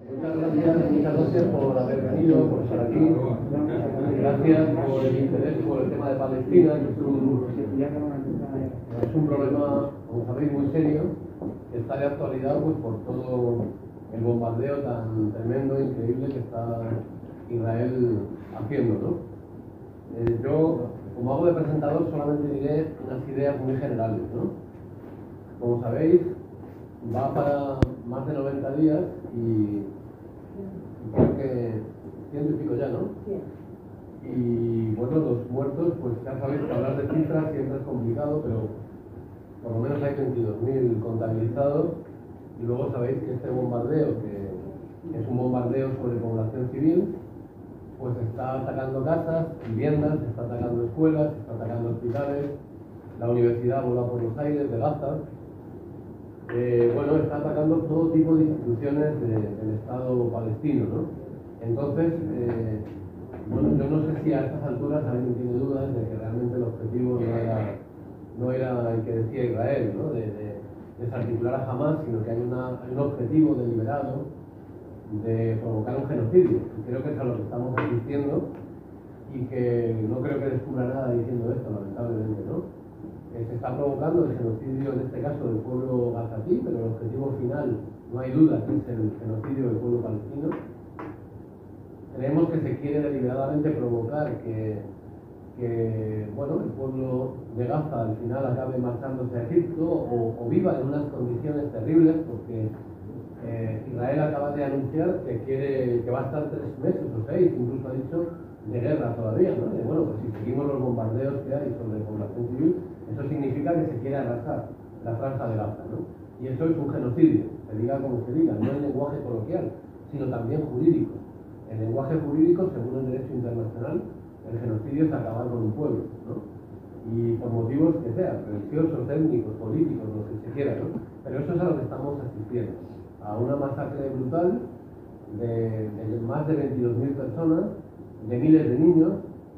Muchas gracias por haber venido, por estar aquí. Gracias por el interés por el tema de Palestina, que es un problema, como sabéis, muy serio, que está de actualidad pues, por todo el bombardeo tan tremendo e increíble que está Israel haciendo, ¿no? Yo, como hago de presentador, solamente diré unas ideas muy generales, ¿no? Como sabéis, va para más de 90 días y creo que 100 y pico ya, ¿no? Y bueno, los muertos, pues ya sabéis que hablar de cifras siempre es complicado, pero por lo menos hay 22.000 contabilizados. Y luego sabéis que este bombardeo, que es un bombardeo sobre población civil, pues está atacando casas, viviendas, está atacando escuelas, está atacando hospitales, la universidad vuela por los aires de Gaza. Bueno, está atacando todo tipo de instituciones del Estado palestino, ¿no? Entonces, bueno, yo no sé si a estas alturas alguien tiene dudas de que realmente el objetivo no era el que decía Israel, ¿no? De desarticular a Hamás, sino que hay un objetivo deliberado de provocar un genocidio. Y creo que es a lo que estamos asistiendo y que no creo que descubra nada diciendo esto, lamentablemente, ¿no? Se está provocando el genocidio, en este caso, del pueblo gazatí, pero el objetivo final, no hay duda, que es el genocidio del pueblo palestino. Creemos que se quiere deliberadamente provocar que bueno, el pueblo de Gaza al final acabe marchándose a Egipto o viva en unas condiciones terribles, porque Israel acaba de anunciar que va a estar 3 meses o 6, incluso ha dicho, de guerra todavía, ¿no? Bueno, pues si seguimos los bombardeos que hay sobre población civil, eso significa que se quiere arrasar la franja de Gaza, ¿no? Y eso es un genocidio, se diga como se diga, no en lenguaje coloquial, sino también jurídico. En lenguaje jurídico, según el derecho internacional, el genocidio es acabar con un pueblo, ¿no? Y por motivos que sean, religiosos, étnicos, políticos, lo que se quiera, ¿no? Pero eso es a lo que estamos asistiendo, a una masacre brutal de más de 22.000 personas, de miles de niños,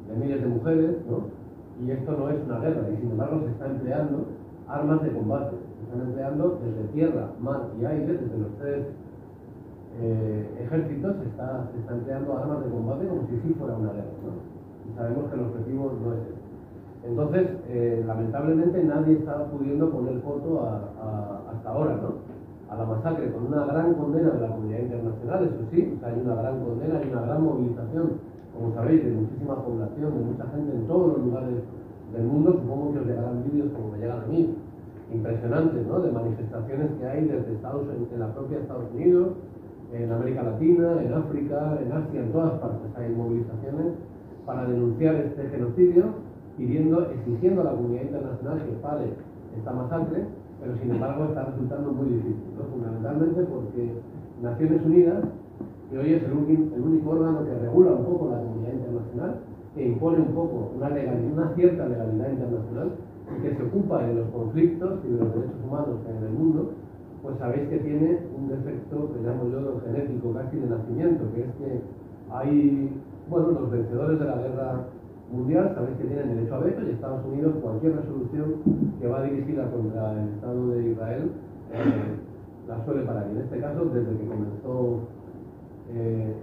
de miles de mujeres, ¿no? Y esto no es una guerra, y sin embargo se está empleando armas de combate, se están empleando desde tierra, mar y aire, desde los 3 ejércitos se está empleando armas de combate como si sí fuera una guerra, ¿no? Y sabemos que el objetivo no es ese. Entonces, lamentablemente nadie está pudiendo poner foto hasta ahora, ¿no? A la masacre, con una gran condena de la comunidad internacional, eso sí, o sea, hay una gran condena, hay una gran movilización, como sabéis, de muchísima población, de mucha gente en todos los lugares del mundo. Supongo que os llegarán vídeos como me llegan a mí, impresionantes, ¿no? De manifestaciones que hay desde en la propia Estados Unidos, en América Latina, en África, en Asia, en todas partes hay movilizaciones para denunciar este genocidio, exigiendo a la comunidad internacional que pare esta masacre, pero sin embargo está resultando muy difícil, ¿no? Fundamentalmente porque Naciones Unidas, que hoy es el único órgano que regula un poco la comunidad internacional, que impone un poco una cierta legalidad internacional y que se ocupa de los conflictos y de los derechos humanos que hay en el mundo, pues sabéis que tiene un defecto que llamo yo genético, casi de nacimiento, que es que hay, bueno, los vencedores de la guerra mundial, sabéis que tienen derecho a veto, y Estados Unidos, cualquier resolución que va dirigida contra el Estado de Israel la suele parar. Y en este caso, desde que comenzó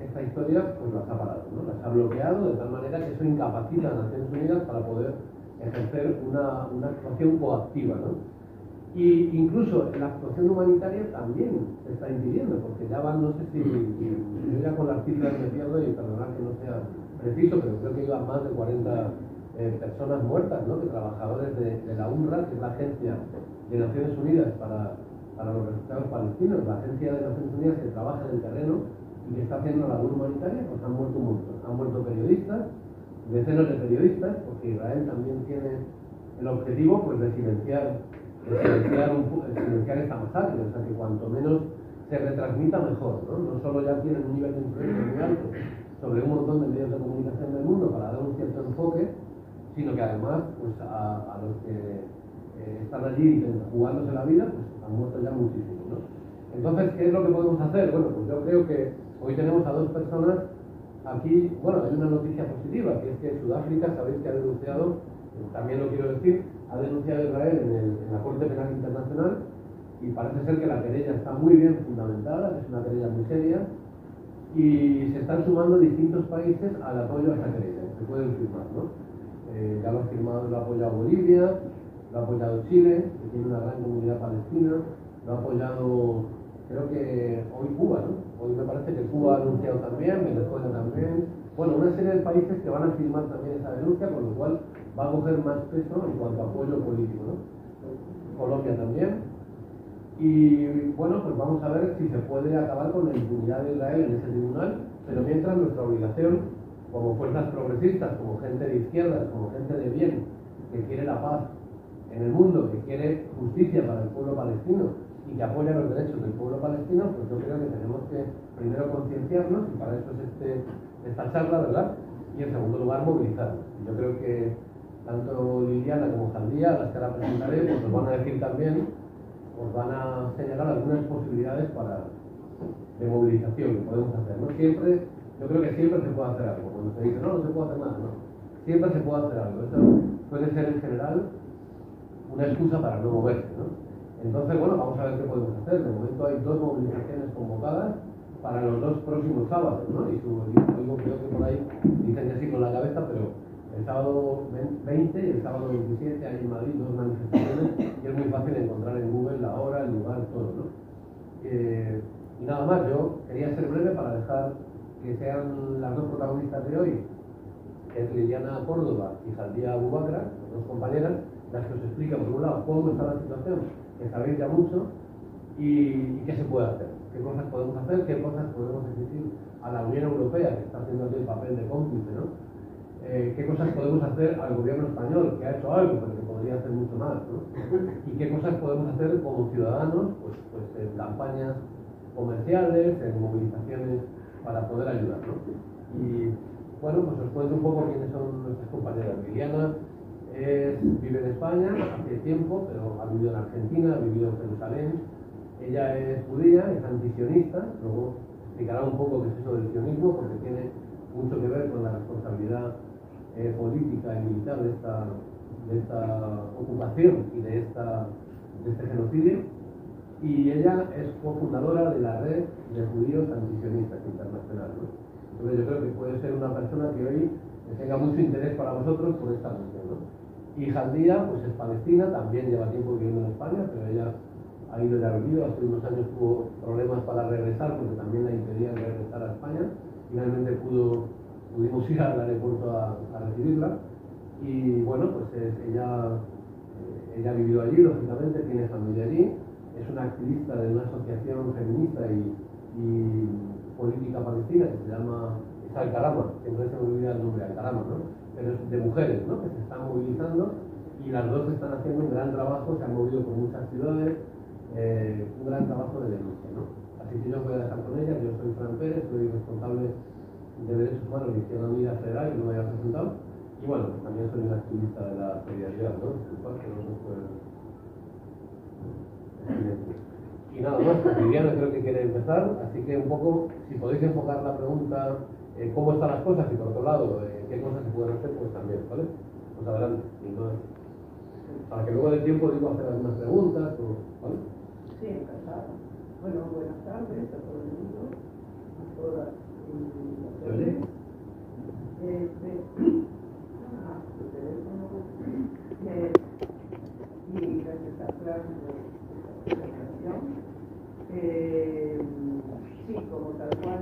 esta historia, pues las ha parado, ¿no? Las ha bloqueado de tal manera que eso incapacita a Naciones Unidas para poder ejercer una actuación coactiva, ¿no? Y incluso la actuación humanitaria también se está impidiendo, porque ya van, no sé si yo ya con las cifras me pierdo y perdonad que no sea preciso, pero creo que iban más de 40 personas muertas, ¿no? Que trabajadores de la UNRWA, que es la agencia de Naciones Unidas para los refugiados palestinos, la agencia de Naciones Unidas que trabaja en el terreno y que está haciendo labor humanitaria, pues han muerto muchos. Han muerto periodistas, decenas de periodistas, porque Israel también tiene el objetivo, pues, de silenciar esta masacre, o sea que cuanto menos se retransmita mejor, ¿no? No solo ya tienen un nivel de influencia muy alto sobre un montón de medios de comunicación del mundo para dar un cierto enfoque, sino que además, pues, a los que están allí jugándose la vida, pues han muerto ya muchísimos, ¿no? Entonces, ¿qué es lo que podemos hacer? Bueno, pues yo creo que hoy tenemos a 2 personas aquí. Bueno, hay una noticia positiva, que es que Sudáfrica, sabéis que ha denunciado, también lo quiero decir, ha denunciado a Israel en la Corte Penal Internacional, y parece ser que la querella está muy bien fundamentada, es una querella muy seria, Y se están sumando distintos países al apoyo a esta querella. Se pueden firmar, ¿no? Ya lo ha firmado, lo ha apoyado Bolivia, lo ha apoyado Chile, que tiene una gran comunidad palestina, lo ha apoyado, creo que hoy Cuba, ¿no? Hoy me parece que Cuba ha anunciado también, Venezuela también. Bueno, una serie de países que van a firmar también esa denuncia, con lo cual va a coger más peso en cuanto a apoyo político, ¿no? Colombia también. Y bueno, pues vamos a ver si se puede acabar con la impunidad de Israel en ese tribunal, pero mientras nuestra obligación, como fuerzas progresistas, como gente de izquierda, como gente de bien, que quiere la paz en el mundo, que quiere justicia para el pueblo palestino y que apoya los derechos del pueblo palestino, pues yo creo que tenemos que primero concienciarnos, y para eso es esta charla, ¿verdad? Y en segundo lugar, movilizarnos. Yo creo que tanto Liliana como Jaldía, las que ahora presentaré, pues nos van a decir también, os van a señalar algunas posibilidades de movilización que podemos hacer. No siempre, yo creo que siempre se puede hacer algo. Cuando se dice, no se puede hacer nada, no. Siempre se puede hacer algo. Eso puede ser en general una excusa para no moverse, ¿no? Entonces, bueno, vamos a ver qué podemos hacer. De momento hay 2 movilizaciones convocadas para los 2 próximos sábados, ¿no? Y algo creo que por ahí dicen que sí con la cabeza, pero el sábado 20 y el sábado 27 hay en Madrid 2 manifestaciones y es muy fácil encontrar en Google la hora, el lugar, todo, ¿no? Y nada más, yo quería ser breve para dejar que sean las 2 protagonistas de hoy, que es Liliana Córdoba y Jaldía Abubakra, las 2 compañeras, las que os explican por un lado cómo está la situación, que sabéis ya mucho, y qué se puede hacer, qué cosas podemos hacer, qué cosas podemos exigir a la Unión Europea, que está haciendo aquí el papel de cómplice, ¿no? Qué cosas podemos hacer al gobierno español, que ha hecho algo, pero que podría hacer mucho más, ¿no? Y qué cosas podemos hacer como ciudadanos, pues en campañas comerciales, en movilizaciones para poder ayudar, ¿no? Y bueno, pues os cuento un poco quiénes son nuestras compañeras. Liliana vive en España hace tiempo, pero ha vivido en Argentina, ha vivido en Jerusalén. Ella es judía, es antisionista, luego explicará un poco qué es eso del sionismo, porque tiene mucho que ver con la responsabilidad política y militar de esta ocupación y de este genocidio. Y ella es cofundadora de la red de judíos antisionistas internacional, ¿no? Entonces yo creo que puede ser una persona que hoy tenga mucho interés para vosotros por esta cuestión, ¿no? Y Jaldía, pues es palestina, también lleva tiempo viviendo en España, pero ella ha ido y ha venido. Hace unos años tuvo problemas para regresar porque también la impedían regresar a España. Finalmente pudimos ir al aeropuerto a recibirla. Y bueno, pues ella ha vivido allí, lógicamente, tiene familia allí. Es una activista de una asociación feminista y política palestina que se llama Al-Karama, siempre se me olvida el nombre, Al-Karama, ¿no? Pero es de mujeres, ¿no? Que se están movilizando y las 2 están haciendo un gran trabajo, se han movido por muchas ciudades, un gran trabajo de denuncia, ¿no? Así que yo voy a dejar con ellas. Yo soy Fran Pérez, soy responsable de Derechos Humanos de Izquierda Unida Federal, que no me haya presentado, y bueno, pues también soy un activista de la solidaridad, ¿no? Disculpad que no se puede. Y nada más, Liliana creo que quiere empezar, así que un poco, si podéis enfocar la pregunta, cómo están las cosas, y por otro lado, qué cosas se pueden hacer, pues también, ¿vale? Pues adelante, para que luego de tiempo digo hacer algunas preguntas, ¿vale? Sí, encantado. Bueno, buenas tardes a todo el mundo, a todas y a todos. Y gracias a Fran por esta presentación. Sí, como tal cual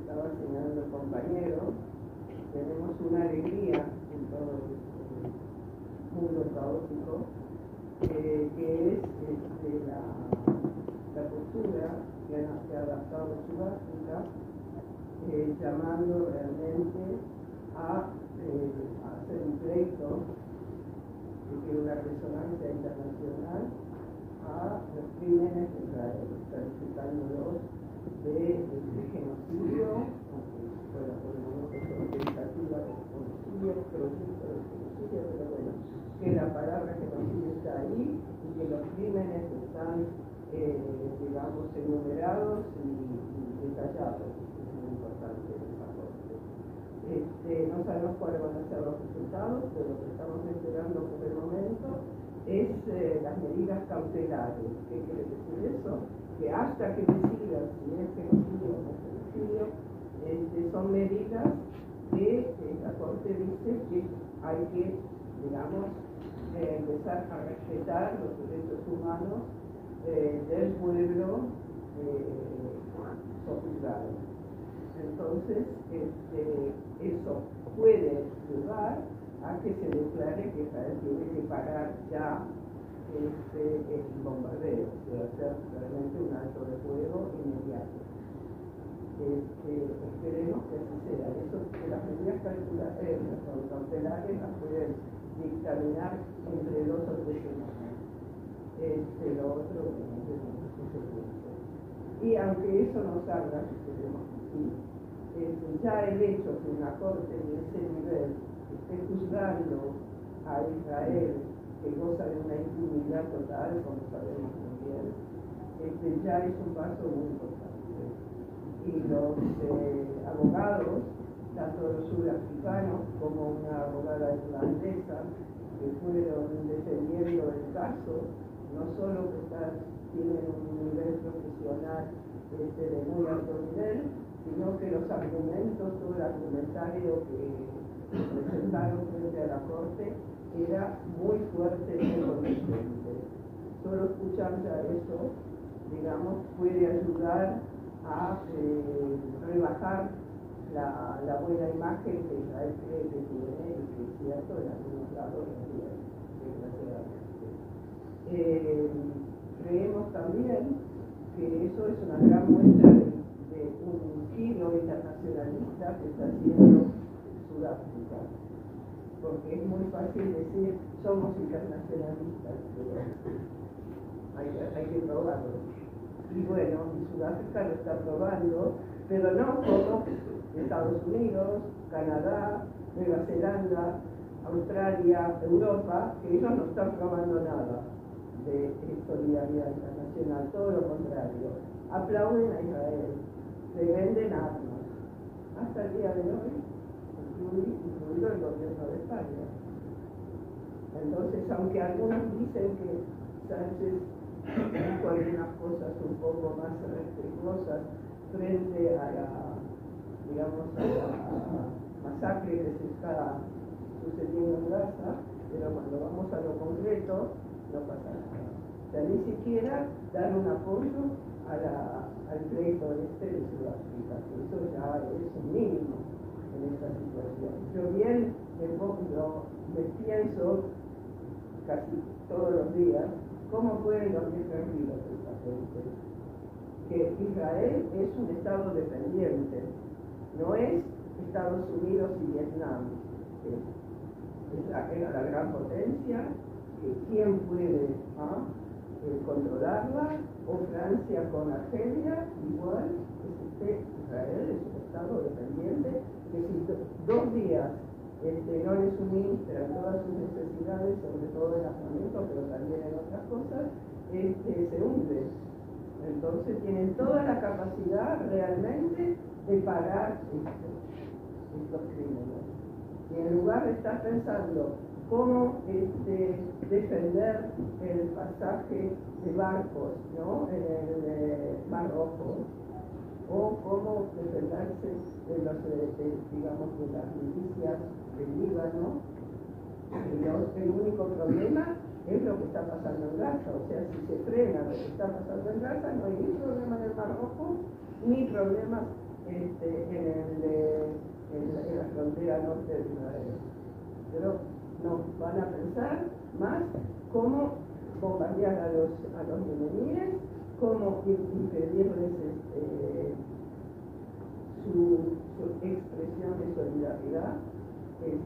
estaba señalando el compañero, tenemos una alegría en todo el mundo caótico, que es la postura que ha adaptado Sudáfrica, llamando realmente a hacer un pleito que tiene una resonancia internacional a los crímenes de Israel, calificándolos de genocidio, aunque fuera por el momento solo tentativa de genocidio, pero bueno, que la palabra genocidio está ahí y que los crímenes están, digamos, enumerados y detallados. Es muy importante esa cosa. No sabemos cuáles van a ser los resultados, pero lo que estamos esperando por el momento es las medidas cautelares. ¿Qué quiere decir eso? Que hasta que decidan si es genocidio o no genocidio, domicilio, son medidas que la Corte dice que hay que, digamos, empezar a respetar los derechos humanos del pueblo sojuzgado. Entonces, eso puede llevar a que se declare que Israel tiene que parar ya el bombardeo, de hacer realmente un alto de fuego inmediato. Esperemos que así sea. Eso, que las medidas cautelares las pueden dictaminar entre 2 o 3 semanas. Lo otro, no se puede hacer. Y aunque eso no salga, esperemos que sí, ya el hecho que una corte de ese nivel esté juzgando a Israel, que goza de una impunidad total, como sabemos muy bien, ya es un paso muy importante. Y los abogados, tanto los sudafricanos como una abogada irlandesa, que fueron defendiendo el caso, no solo que tienen un nivel profesional de muy alto nivel, sino que los argumentos, todo el argumentario que presentaron frente a la Corte era muy fuerte y muy convincente. Solo escuchar ya eso, digamos, puede ayudar a rebajar la buena imagen que Israel cree que tiene, y que es cierto en algunos lados, desgraciadamente. Creemos también que eso es una gran muestra de un giro internacionalista que está haciendo Sudáfrica. Porque es muy fácil decir somos internacionalistas, pero hay que probarlo. Y bueno, Sudáfrica lo está probando, pero no como Estados Unidos, Canadá, Nueva Zelanda, Australia, Europa, que ellos no están probando nada de solidaridad internacional, todo lo contrario. Aplauden a Israel, le venden armas. Hasta el día de hoy, incluido el gobierno de España. Entonces, aunque algunos dicen que Sánchez dijo algunas cosas un poco más respetuosas frente a la, digamos, a la masacre que se está sucediendo en Gaza, pero cuando vamos a lo concreto, no pasa nada. O sea, ni siquiera dar un apoyo al pleito de Sudáfrica, que eso ya es un mínimo en esta situación. Yo bien me pienso casi todos los días cómo pueden dormir tranquilos esta gente, que Israel es un estado dependiente, no es Estados Unidos y Vietnam, era la gran potencia, que quién puede controlarla, o Francia con Argelia, igual Israel es un estado dependiente, que si 2 días no le suministran todas sus necesidades, sobre todo en armamento, pero también en otras cosas, se hunde. Entonces tienen toda la capacidad realmente de parar estos crímenes. Y en lugar de estar pensando cómo defender el pasaje de barcos, ¿no?, en el Mar Rojo, o cómo defenderse de las milicias del Líbano. El único problema es lo que está pasando en Gaza. O sea, si se frena lo que está pasando en Gaza, no hay ni problema en el Mar Rojo, ni problemas en la frontera norte de Israel. Pero no, van a pensar más cómo bombardear a los yemeníes, cómo impedirles su expresión de solidaridad. En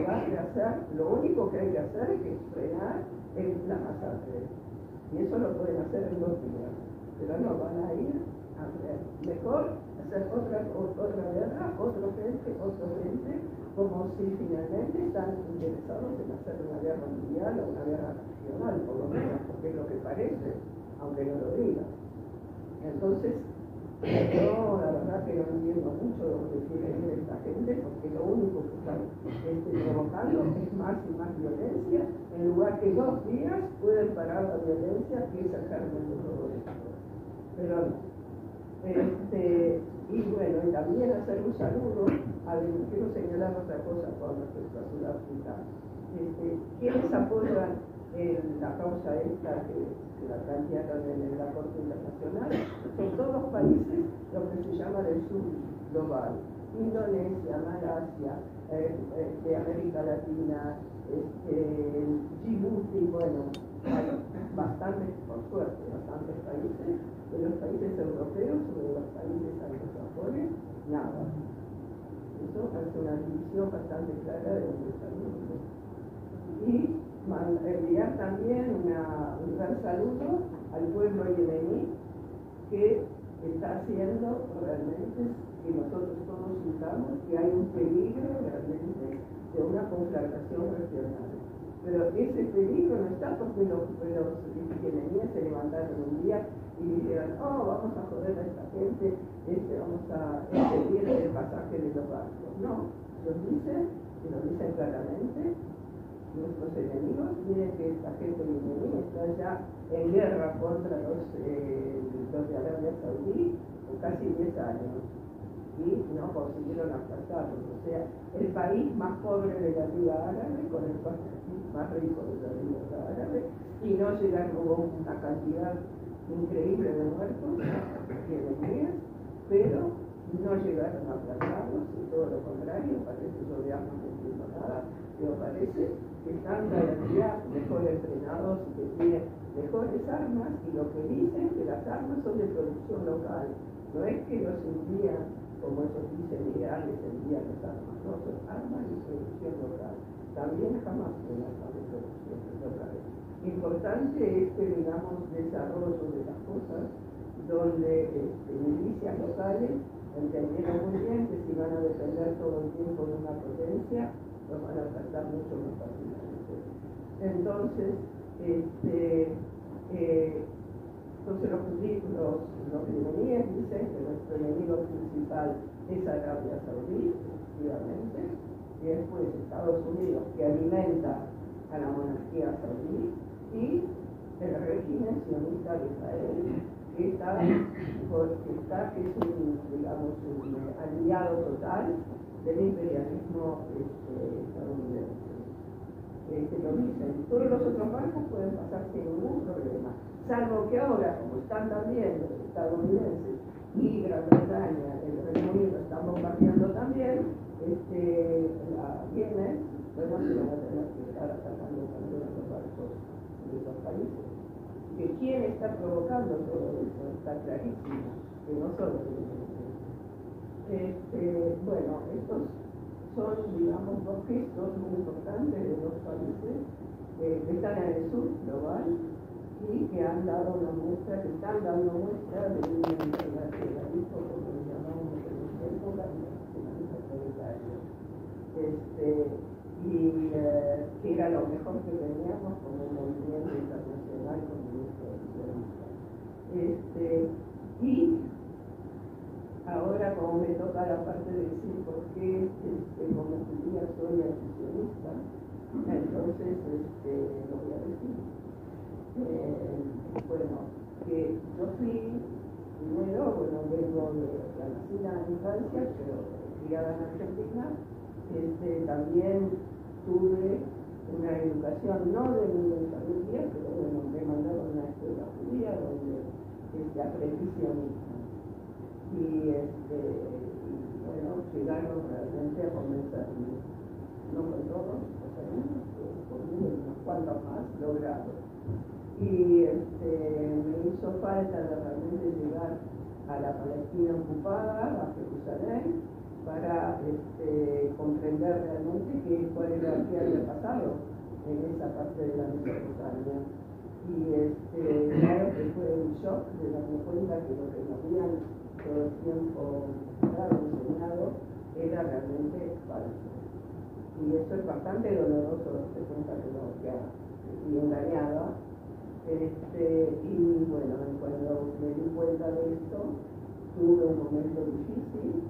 lugar de hacer, lo único que hay que hacer es frenar la masacre. Y eso lo pueden hacer en 2 días. Pero no, van a ir a ver. Mejor hacer otra guerra, otro frente, como si finalmente están interesados en hacer una guerra mundial o una guerra regional, por lo menos, porque es lo que parece, aunque no lo digan. Entonces, yo la verdad que no entiendo mucho lo que quiere decir esta gente, porque lo único que están provocando es más y más violencia, en lugar que 2 días pueden parar la violencia que es el germen de todo esto. Pero no. Y bueno, y también hacer un saludo, quiero señalar otra cosa con respecto a Sudáfrica. ¿Quiénes apoyan la causa esta que la plantearon en la Corte Internacional? Son todos los países, lo que se llama del sur global: Indonesia, Malasia, de América Latina, Djibouti. Bueno, hay bastantes, por suerte, bastantes países. De los países europeos o de los países anglosajones, nada. Eso hace una división bastante clara de donde está el mundo. Y enviar también un gran saludo al pueblo yemení, que está haciendo realmente que nosotros todos sintamos que hay un peligro realmente de una conflagración regional. Pero ese peligro no está porque los yemeníes se levantaron un día y dijeron: oh, vamos a joder a esta gente, vamos a impedir el pasaje de los barcos. No, lo dicen claramente nuestros enemigos. Miren que esta gente yemení está ya en guerra contra los de Arabia Saudí por casi 10 años y no consiguieron aplastarlos. O sea, el país más pobre de la Liga Árabe con el país más rico de la Liga Árabe, y no llegaron, hubo una cantidad increíble de muertos yemeníes, pero no llegaron a aplastarlos, y todo lo contrario. Parece, yo ya no entiendo nada, pero parece que están cada día mejor entrenados y que tienen mejores armas, y lo que dicen que las armas son de producción local. No es que los envían, como ellos dicen, Irán les envía las armas, no, son armas de producción local. También jamás son armas de producción local. Importante digamos, desarrollo de las cosas, donde milicias locales entendieron muy bien que si van a depender todo el tiempo de una potencia, los van a tratar mucho más fácilmente. Entonces, los yemeníes dicen que nuestro enemigo principal es Arabia Saudí, efectivamente, y después Estados Unidos, que alimenta a la monarquía saudí, y el régimen sionista de Israel, que es un aliado total del imperialismo estadounidense. Lo dicen, todos los otros barcos pueden pasar sin ningún problema, salvo que ahora, como están también los estadounidenses y Gran Bretaña, el Reino Unido están bombardeando también la Yemen, bueno, se van a tener que estar atacando también a los barcos de esos países. Que quién está provocando todo eso está clarísimo, que no son los yemeníes. Bueno, estos son, digamos, dos gestos muy importantes de dos países que están en el sur global y que han dado una muestra, que están dando muestra de un internacionalismo, como le llamamos en esta época, internacionalismo planetario. Que era lo mejor que teníamos como un movimiento internacional comunista sionista. Y ahora, como me toca la parte de decir por qué como judía soy antisionista, entonces lo voy a decir. Bueno, que yo fui primero, vengo de la nacida en Francia, pero criada en Argentina. También tuve una educación, no de mi familia, pero bueno, me mandaron a una escuela judía donde aprendí sionismo. Y bueno, llegaron realmente a convencerme, no con todos, con unos cuantos más logrados. Y me hizo falta realmente llegar a la Palestina ocupada, a Jerusalén, para comprender realmente cuál era lo que había pasado en esa parte de la Mesopotamia. Y claro que fue un shock de darme cuenta que lo que me habían todo el tiempo enseñado era realmente falso. Y eso es bastante doloroso, darse cuenta que lo que y engañada. Y bueno, cuando me di cuenta de esto, tuve un momento difícil,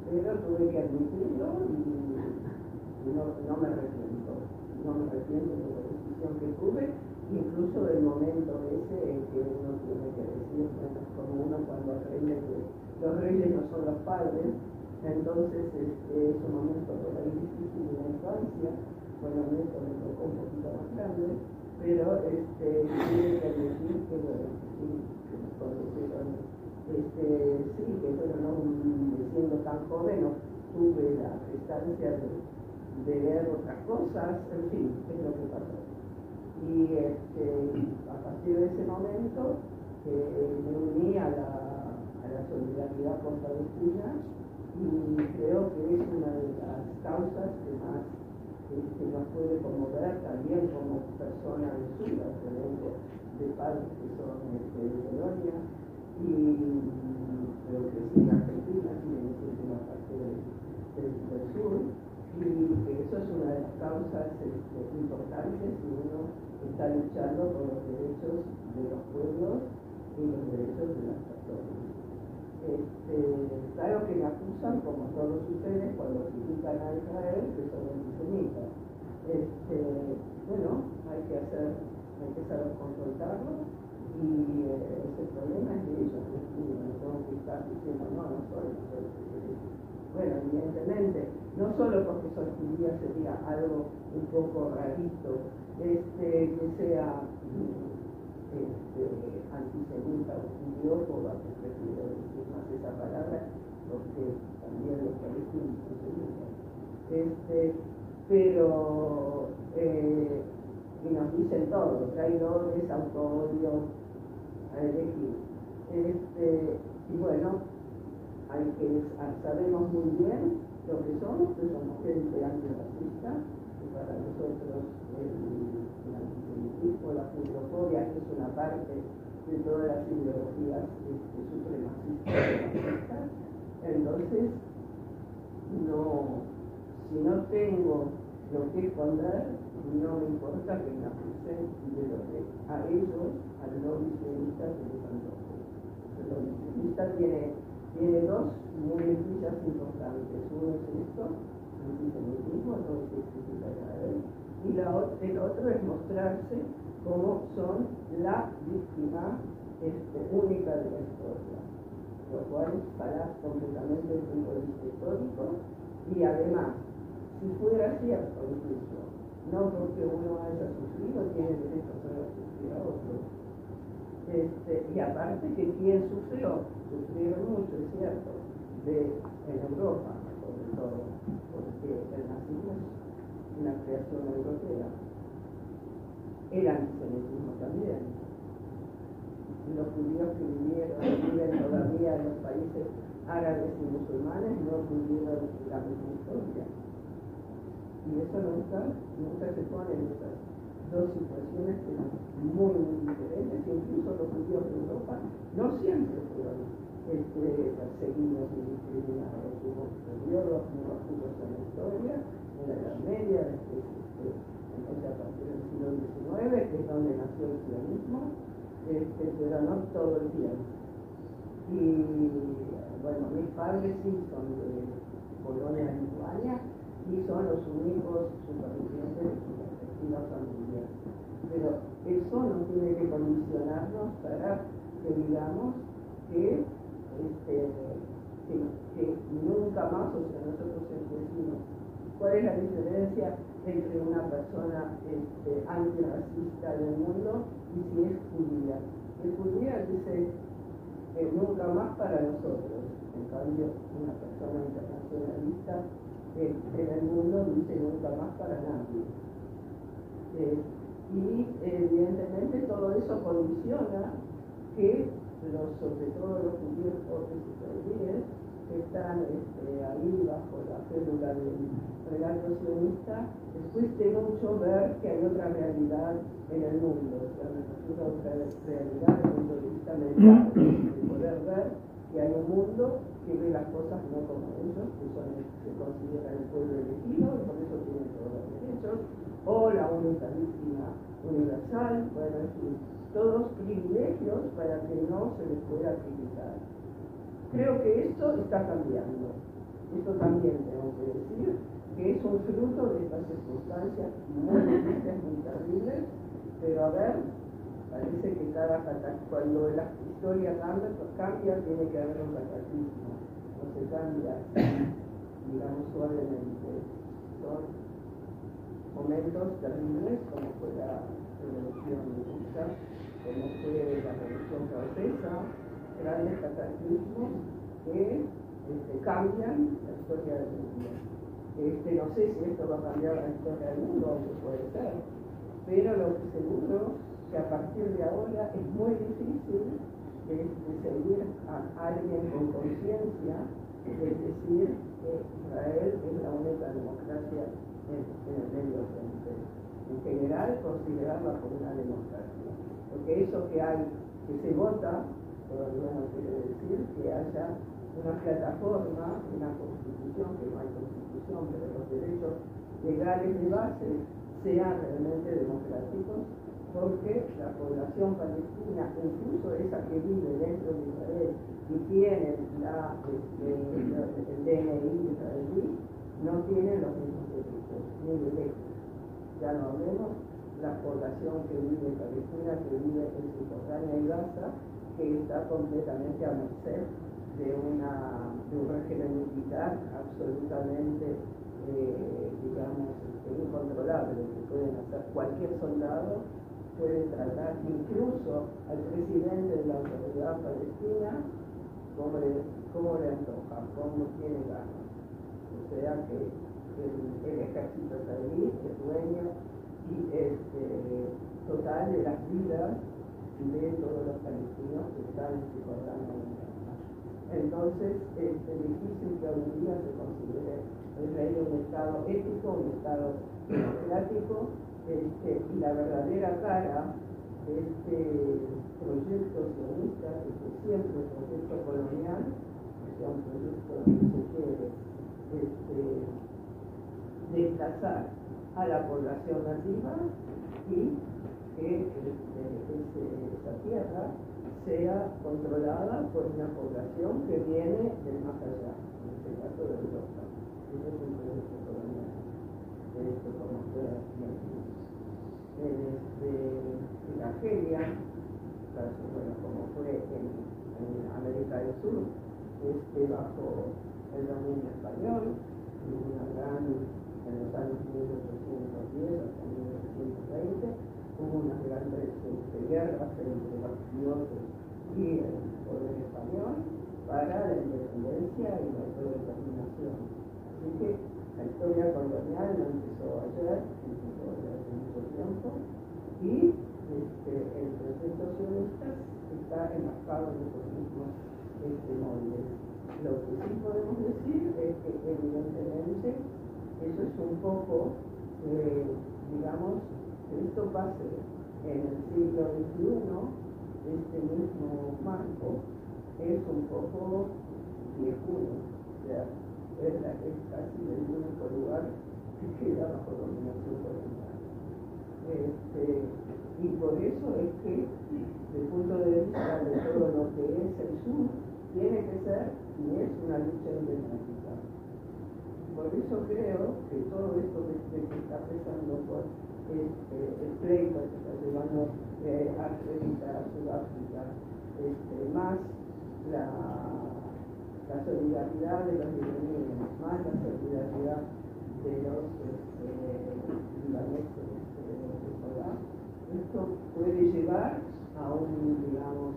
pero tuve que admitirlo y no me arrepiento. No me arrepiento de la decisión que tuve, incluso del momento ese en que uno tiene que decir, bueno, como uno cuando aprende que los reyes no son los padres, entonces es un momento por ahí difícil de la infancia. Bueno, a mí esto me tocó un poquito más grande, pero tiene que decir que, bueno, sí, que me conocieron, sí, que bueno, no, siendo tan joven, no tuve la prestancia de ver otras cosas, en fin, es lo que pasó. Y a partir de ese momento me uní a la solidaridad por Palestina y creo que es una de las causas que más nos puede conmover también como persona de Sudán, que vengo de padres que son de Polonia y creo que sí en Argentina, tiene una parte del sur, y que eso es una de las causas importantes si uno está luchando por los derechos de los pueblos y los derechos de las personas. Claro que me acusan, como todos ustedes, cuando critican a Israel, que son antisemitas. Bueno, hay que saber confrontarlo y ese problema es de ellos, no tengo que estar diciendo no soy. Bueno, evidentemente, no solo porque soy judía sería algo un poco rarito, que sea antisemita o judiófoba, que prefiero decir más esa palabra, porque también los palestinos son antisemitas. Pero y nos dicen todo, traidores, autoodio, a elegir. Y bueno, sabemos muy bien lo que somos gente antirracista, y para nosotros el antisemitismo, la judeofobia, que es una parte de todas las ideologías supremacistas. Entonces, si no tengo lo que esconder, no me importa que me acusen de lo que a ellos, al lobby sionista, se les antoje. El lobby sionista tiene dos muletillas importantes. Uno es esto, antisemitismo, no se critica a Israel, y el otro es mostrarse como son la víctima única de la historia, lo cual para completamente el punto de vista histórico. Y además, si fuera cierto incluso, no porque uno haya sufrido tiene derecho a hacer sufrir a otros. Y aparte que quien sufrieron mucho, es cierto, en Europa, sobre todo, porque el nazismo es una creación europea. El antisemitismo también. Los judíos que viven todavía en los países árabes y musulmanes no tuvieron la misma historia. Y eso nunca se pone en esas dos situaciones que son muy, muy diferentes. Incluso los judíos de Europa no siempre fueron perseguidos y discriminados. Hubo periodos muy oscuros en la historia, en la Edad Media, entonces a partir del siglo XIX, que es donde nació el sionismo, pero no todo el tiempo. Y bueno, mis padres sí son de Polonia y Lituania y son los únicos supervivientes de su perspectiva familiar. Pero eso no tiene que condicionarnos para que digamos que nunca más, o sea, nosotros decimos, ¿cuál es la diferencia entre una persona antirracista del mundo y si es judía? El judía dice nunca más para nosotros, en cambio una persona internacionalista en el mundo dice nunca más para nadie. Y evidentemente todo eso condiciona que sobre todo los judíos pobres y israelíes que están ahí bajo la célula del relato sionista, les cueste mucho ver que hay otra realidad en el mundo, o sea, necesita otra realidad desde el punto de vista mental, de poder ver que hay un mundo que ve las cosas no como ellos, que se consideran el pueblo elegido y por eso tienen todos los derechos, o la única víctima universal, bueno, en fin, todos privilegios para que no se les pueda criticar. Creo que esto está cambiando. Esto también tengo que decir que es un fruto de estas circunstancias muy difíciles, muy terribles, pero a ver, parece que cuando la historia cambia, tiene que haber un cataclismo, no se cambia, digamos, suavemente. Son momentos terribles, como fue la Revolución Rusa, como fue la Revolución Francesa, grandes cataclismos que cambian la historia del mundo. No sé si esto va a cambiar la historia del mundo, aunque puede ser, pero lo que seguro que a partir de ahora es muy difícil de seguir a alguien con conciencia de decir que Israel es la única democracia en el Medio Oriente. En general, considerarla como una democracia. Porque eso que hay, que se vota, todavía no quiere decir que haya una plataforma, una constitución, que no hay constitución, pero los derechos legales de base sean realmente democráticos, porque la población palestina, incluso esa que vive dentro de Israel y tiene el DNI israelí, no tiene los mismos derechos, ni de lejos. Ya no hablemos la población que vive en Palestina, que vive en Cisjordania y Gaza, que está completamente a merced de un régimen militar absolutamente, digamos, incontrolable, que pueden hacer cualquier soldado, puede tratar incluso al presidente de la autoridad palestina como le antoja, como tiene ganas. O sea que el ejército israelí es dueño y total de las vidas de todos los palestinos que están en Cisjordania. Entonces, es difícil que hoy en día se considere Israel un Estado ético, un Estado democrático, y la verdadera cara de este proyecto sionista, que fue siempre un proyecto colonial, o sea, un proyecto que se quiere desplazar a la población nativa y que esa tierra sea controlada por una población que viene del más allá, en este caso de Europa. Ese es un proyecto colonial, como fue en Argelia, como fue en América del Sur, bajo el dominio español, en los años 1810 hasta 1820, hubo unas grandes guerras entre los criollos y el poder español para la independencia y la autodeterminación. Así que la historia colonial no empezó ayer, empezó hace mucho tiempo, y el proyecto sionista está enmarcado en esos mismos moldes. Lo que sí podemos decir es que evidentemente eso es un poco, digamos, que esto pase en el siglo XXI, este mismo marco es un poco viejuno, o sea, es casi el único lugar que queda bajo dominación colonial. Y por eso es que, desde el punto de vista de todo lo que es el sur, tiene que ser y es una lucha emblemática. Por eso creo que todo esto que está pasando por el pleito que está llevando África, Sudáfrica, más la solidaridad de los libaneses, más la solidaridad de los libaneses de Hezbollah, esto puede llevar a un, digamos,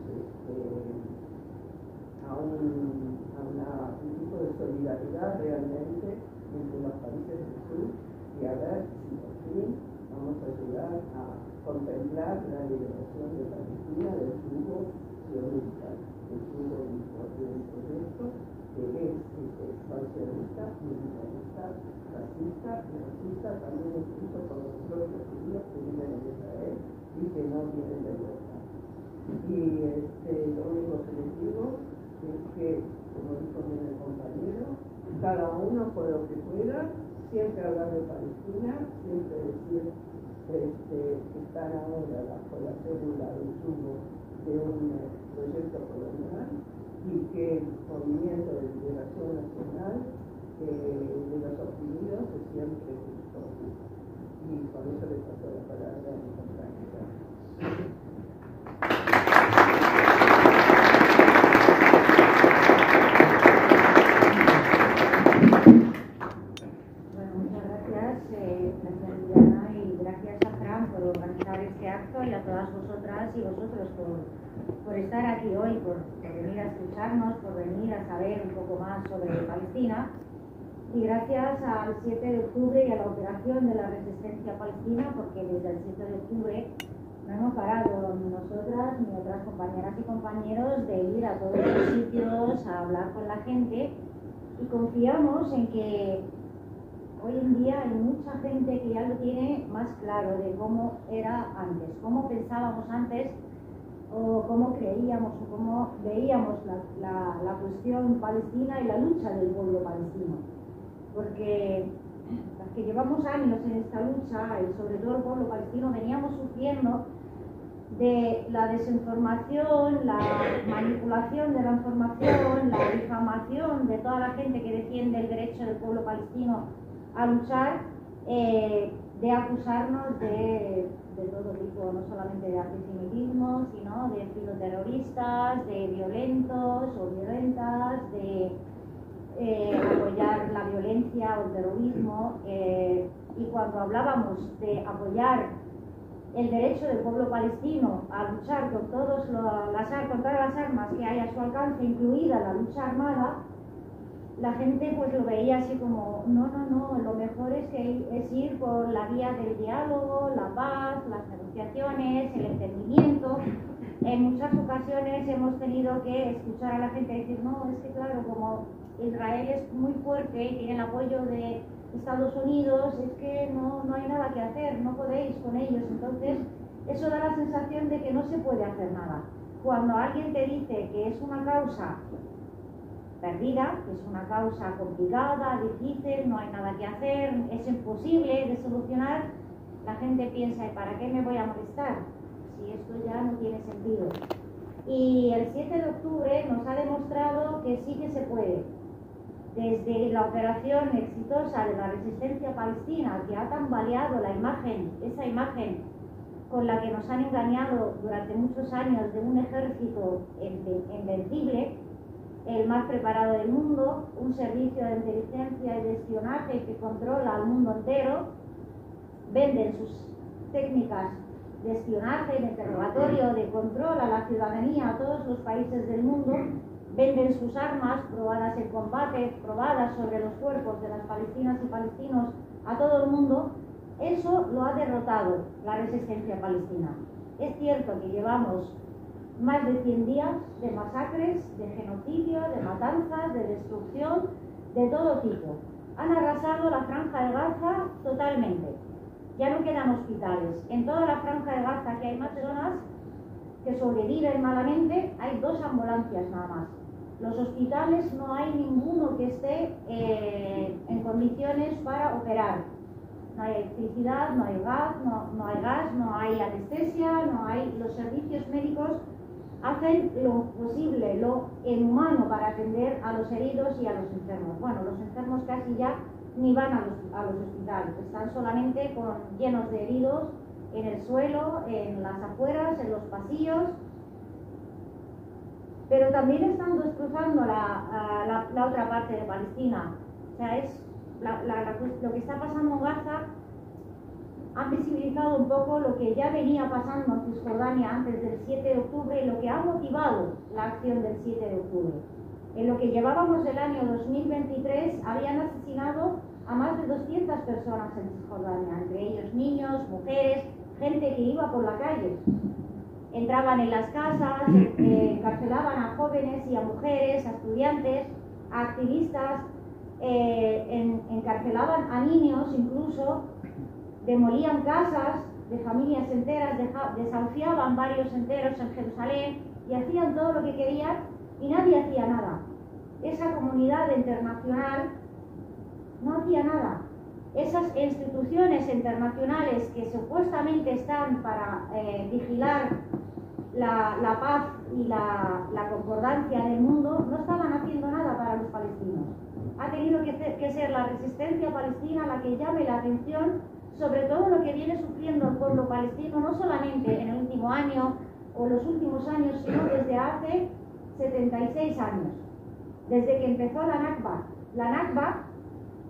un tipo de solidaridad realmente entre los países del sur y a ver si por fin vamos a ayudar a contemplar la liberación de Palestina del yugo sionista, del yugo del proyecto que es expansionista, militarista, racista y racista también incluso con los propios judíos que viven en Israel y que no vienen de Europa. Y lo único que les digo es que, como dijo bien el compañero, cada uno por lo que pueda, siempre hablar de Palestina, siempre decir que están ahora bajo la célula del yugo de un proyecto colonial y que el movimiento de liberación nacional de los oprimidos es siempre justo. Y con eso le paso la palabra a mi compañera. gracias Diana y gracias a Fran por organizar este acto y a todas vosotras y vosotros por estar aquí hoy, por venir a escucharnos, por venir a saber un poco más sobre Palestina. Y gracias al 7 de octubre y a la operación de la resistencia palestina, porque desde el 7 de octubre no hemos parado ni nosotras ni otras compañeras y compañeros de ir a todos los sitios a hablar con la gente, y confiamos en que hoy en día hay mucha gente que ya lo tiene más claro de cómo era antes, cómo pensábamos antes o cómo creíamos o cómo veíamos la cuestión palestina y la lucha del pueblo palestino. Porque las que llevamos años en esta lucha, y sobre todo el pueblo palestino, veníamos sufriendo de la desinformación, la manipulación de la información, la difamación de toda la gente que defiende el derecho del pueblo palestino a luchar, de acusarnos de todo tipo, no solamente de antisemitismo, sino de filoterroristas, de violentos o violentas, de apoyar la violencia o el terrorismo, y cuando hablábamos de apoyar el derecho del pueblo palestino a luchar con todas las armas que hay a su alcance, incluida la lucha armada, la gente pues lo veía así como no, lo mejor es ir por la vía del diálogo, la paz, las negociaciones, el entendimiento. En muchas ocasiones hemos tenido que escuchar a la gente decir, no, es que claro, como Israel es muy fuerte y tiene el apoyo de Estados Unidos, es que no hay nada que hacer, no podéis con ellos. Entonces, eso da la sensación de que no se puede hacer nada. Cuando alguien te dice que es una causa perdida, que es una causa complicada, difícil, no hay nada que hacer, es imposible de solucionar, la gente piensa, ¿y para qué me voy a molestar? Si esto ya no tiene sentido. Y el 7 de octubre nos ha demostrado que sí que se puede. Desde la operación exitosa de la resistencia palestina, que ha tambaleado la imagen, esa imagen con la que nos han engañado durante muchos años de un ejército invencible, el más preparado del mundo, un servicio de inteligencia y de espionaje que controla al mundo entero, venden sus técnicas de espionaje, de interrogatorio, de control a la ciudadanía, a todos los países del mundo, venden sus armas probadas en combate, probadas sobre los cuerpos de las palestinas y palestinos a todo el mundo. Eso lo ha derrotado la resistencia palestina. Es cierto que llevamos más de 100 días de masacres, de genocidio, de matanzas, de destrucción, de todo tipo. Han arrasado la franja de Gaza totalmente. Ya no quedan hospitales. En toda la franja de Gaza, que hay más personas que sobreviven malamente, hay 2 ambulancias nada más. Los hospitales no hay ninguno que esté en condiciones para operar. No hay electricidad, no hay gas, no hay anestesia, los servicios médicos hacen lo posible, lo inhumano para atender a los heridos y a los enfermos. Bueno, los enfermos casi ya ni van a los hospitales, están solamente llenos de heridos en el suelo, en las afueras, en los pasillos, pero también están destrozando la otra parte de Palestina. O sea, lo que está pasando en Gaza ha visibilizado un poco lo que ya venía pasando en Cisjordania antes del 7 de octubre y lo que ha motivado la acción del 7 de octubre. En lo que llevábamos el año 2023 habían asesinado a más de 200 personas en Cisjordania, entre ellos niños, mujeres, gente que iba por la calle. Entraban en las casas, encarcelaban a jóvenes y a mujeres, a estudiantes, a activistas, encarcelaban a niños incluso, demolían casas de familias enteras, desahuciaban barrios enteros en Jerusalén y hacían todo lo que querían y nadie hacía nada. Esa comunidad internacional no hacía nada. Esas instituciones internacionales que supuestamente están para vigilar la paz y la concordancia en el mundo no estaban haciendo nada para los palestinos. Ha tenido que ser la resistencia palestina la que llame la atención sobre todo lo que viene sufriendo el pueblo palestino, no solamente en el último año o los últimos años, sino desde hace 76 años, desde que empezó la Nakba. La Nakba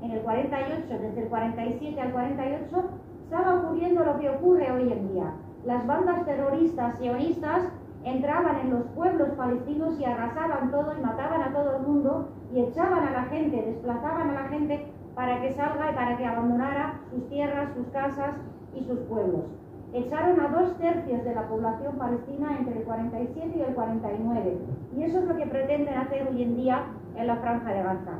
en el 48, desde el 47 al 48, estaba ocurriendo lo que ocurre hoy en día. Las bandas terroristas sionistas entraban en los pueblos palestinos y arrasaban todo y mataban a todo el mundo y echaban a la gente, desplazaban a la gente para que salga y para que abandonara sus tierras, sus casas y sus pueblos. Echaron a 2/3 de la población palestina entre el 47 y el 49, y eso es lo que pretenden hacer hoy en día en la Franja de Gaza.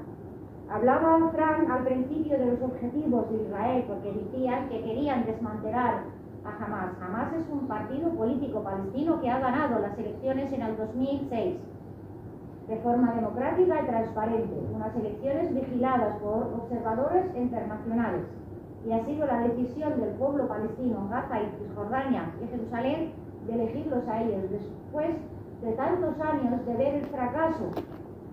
Hablaba Fran al principio de los objetivos de Israel, porque decían que querían desmantelar a Hamas. Hamas es un partido político palestino que ha ganado las elecciones en el 2006 de forma democrática y transparente, unas elecciones vigiladas por observadores internacionales, y ha sido la decisión del pueblo palestino en Gaza y Cisjordania y Jerusalén de elegirlos a ellos después de tantos años de ver el fracaso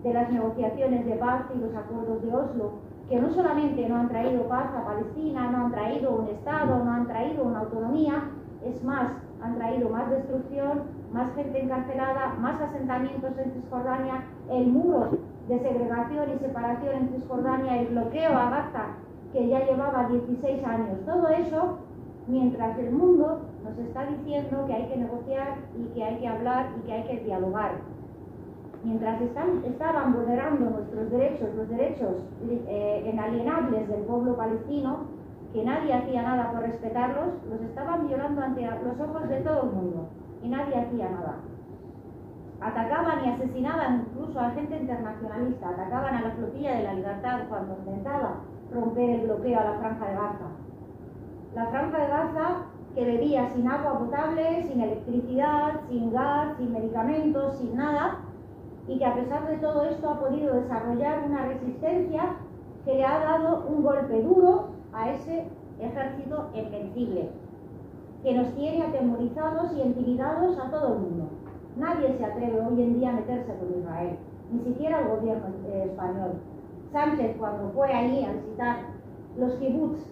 de las negociaciones de paz y los acuerdos de Oslo, que no solamente no han traído paz a Palestina, no han traído un Estado, no han traído una autonomía, es más, han traído más destrucción, más gente encarcelada, más asentamientos en Cisjordania, el muro de segregación y separación en Cisjordania, el bloqueo a Gaza, que ya llevaba 16 años. Todo eso, mientras el mundo nos está diciendo que hay que negociar y que hay que hablar y que hay que dialogar. Mientras estaban vulnerando nuestros derechos, los derechos inalienables del pueblo palestino, que nadie hacía nada por respetarlos, los estaban violando ante los ojos de todo el mundo y nadie hacía nada. Atacaban y asesinaban incluso a gente internacionalista, atacaban a la flotilla de la libertad cuando intentaba romper el bloqueo a la Franja de Gaza. La Franja de Gaza, que bebía sin agua potable, sin electricidad, sin gas, sin medicamentos, sin nada, y que a pesar de todo esto ha podido desarrollar una resistencia que le ha dado un golpe duro a ese ejército invencible, que nos tiene atemorizados y intimidados a todo el mundo. Nadie se atreve hoy en día a meterse con Israel, ni siquiera el gobierno español. Sánchez, cuando fue allí a visitar los kibbutz,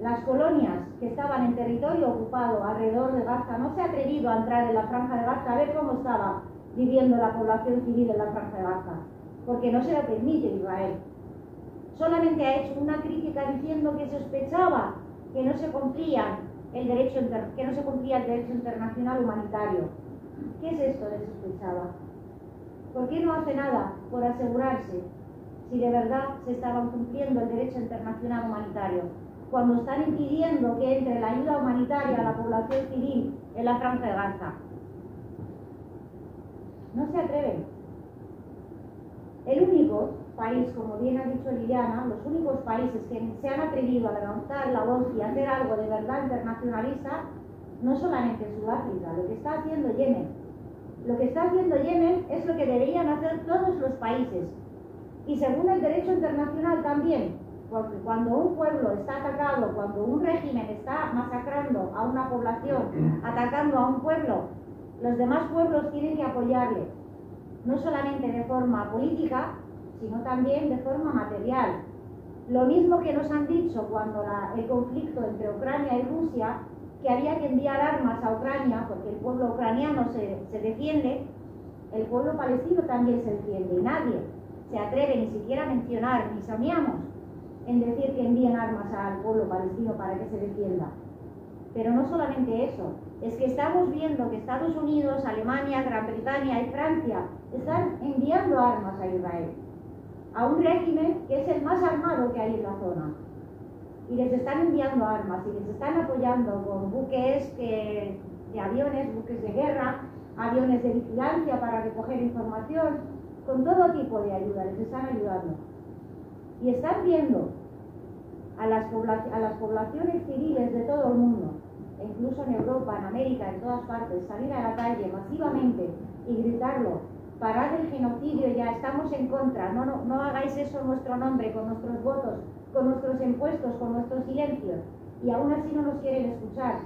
las colonias que estaban en territorio ocupado alrededor de Gaza, no se ha atrevido a entrar en la Franja de Gaza a ver cómo estaba viviendo la población civil en la Franja de Gaza, porque no se lo permite Israel. Solamente ha hecho una crítica diciendo que sospechaba que no se cumplía el derecho internacional humanitario. ¿Qué es esto de sospechaba? ¿Por qué no hace nada por asegurarse si de verdad se estaba cumpliendo el derecho internacional humanitario, cuando están impidiendo que entre la ayuda humanitaria a la población civil en la Franja de Gaza? No se atreven. El único país, como bien ha dicho Liliana, los únicos países que se han atrevido a levantar la voz y a hacer algo de verdad internacionalista, no solamente Sudáfrica, lo que está haciendo Yemen. Lo que está haciendo Yemen es lo que deberían hacer todos los países. Y según el derecho internacional también, porque cuando un pueblo está atacado, cuando un régimen está masacrando a una población, atacando a un pueblo, los demás pueblos tienen que apoyarle, no solamente de forma política, sino también de forma material. Lo mismo que nos han dicho cuando el conflicto entre Ucrania y Rusia, que había que enviar armas a Ucrania porque el pueblo ucraniano se defiende, el pueblo palestino también se defiende, y nadie se atreve ni siquiera a mencionar, ni soñamos en decir que envíen armas al pueblo palestino para que se defienda. Pero no solamente eso, es que estamos viendo que Estados Unidos, Alemania, Gran Bretaña y Francia están enviando armas a Israel, a un régimen que es el más armado que hay en la zona. Y les están enviando armas y les están apoyando con buques de aviones, buques de guerra, aviones de vigilancia para recoger información, con todo tipo de ayuda, les están ayudando. Y están viendo a las poblaciones civiles de todo el mundo, e incluso en Europa, en América, en todas partes, salir a la calle masivamente y gritarlo: parad el genocidio ya, estamos en contra, no hagáis eso en nuestro nombre, con nuestros votos, con nuestros impuestos, con nuestros silencios, y aún así no nos quieren escuchar.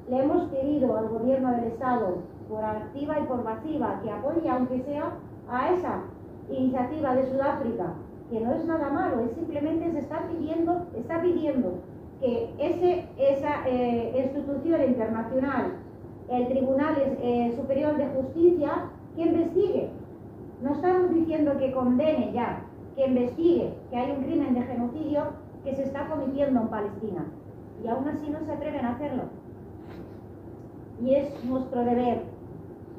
Le hemos pedido al gobierno del Estado, por activa y por pasiva, que apoye, aunque sea, a esa iniciativa de Sudáfrica, que no es nada malo, es simplemente está pidiendo que esa institución internacional, el Tribunal Superior de Justicia, que investigue. No estamos diciendo que condene ya, que investigue que hay un crimen de genocidio que se está cometiendo en Palestina. Y aún así no se atreven a hacerlo. Y es nuestro deber,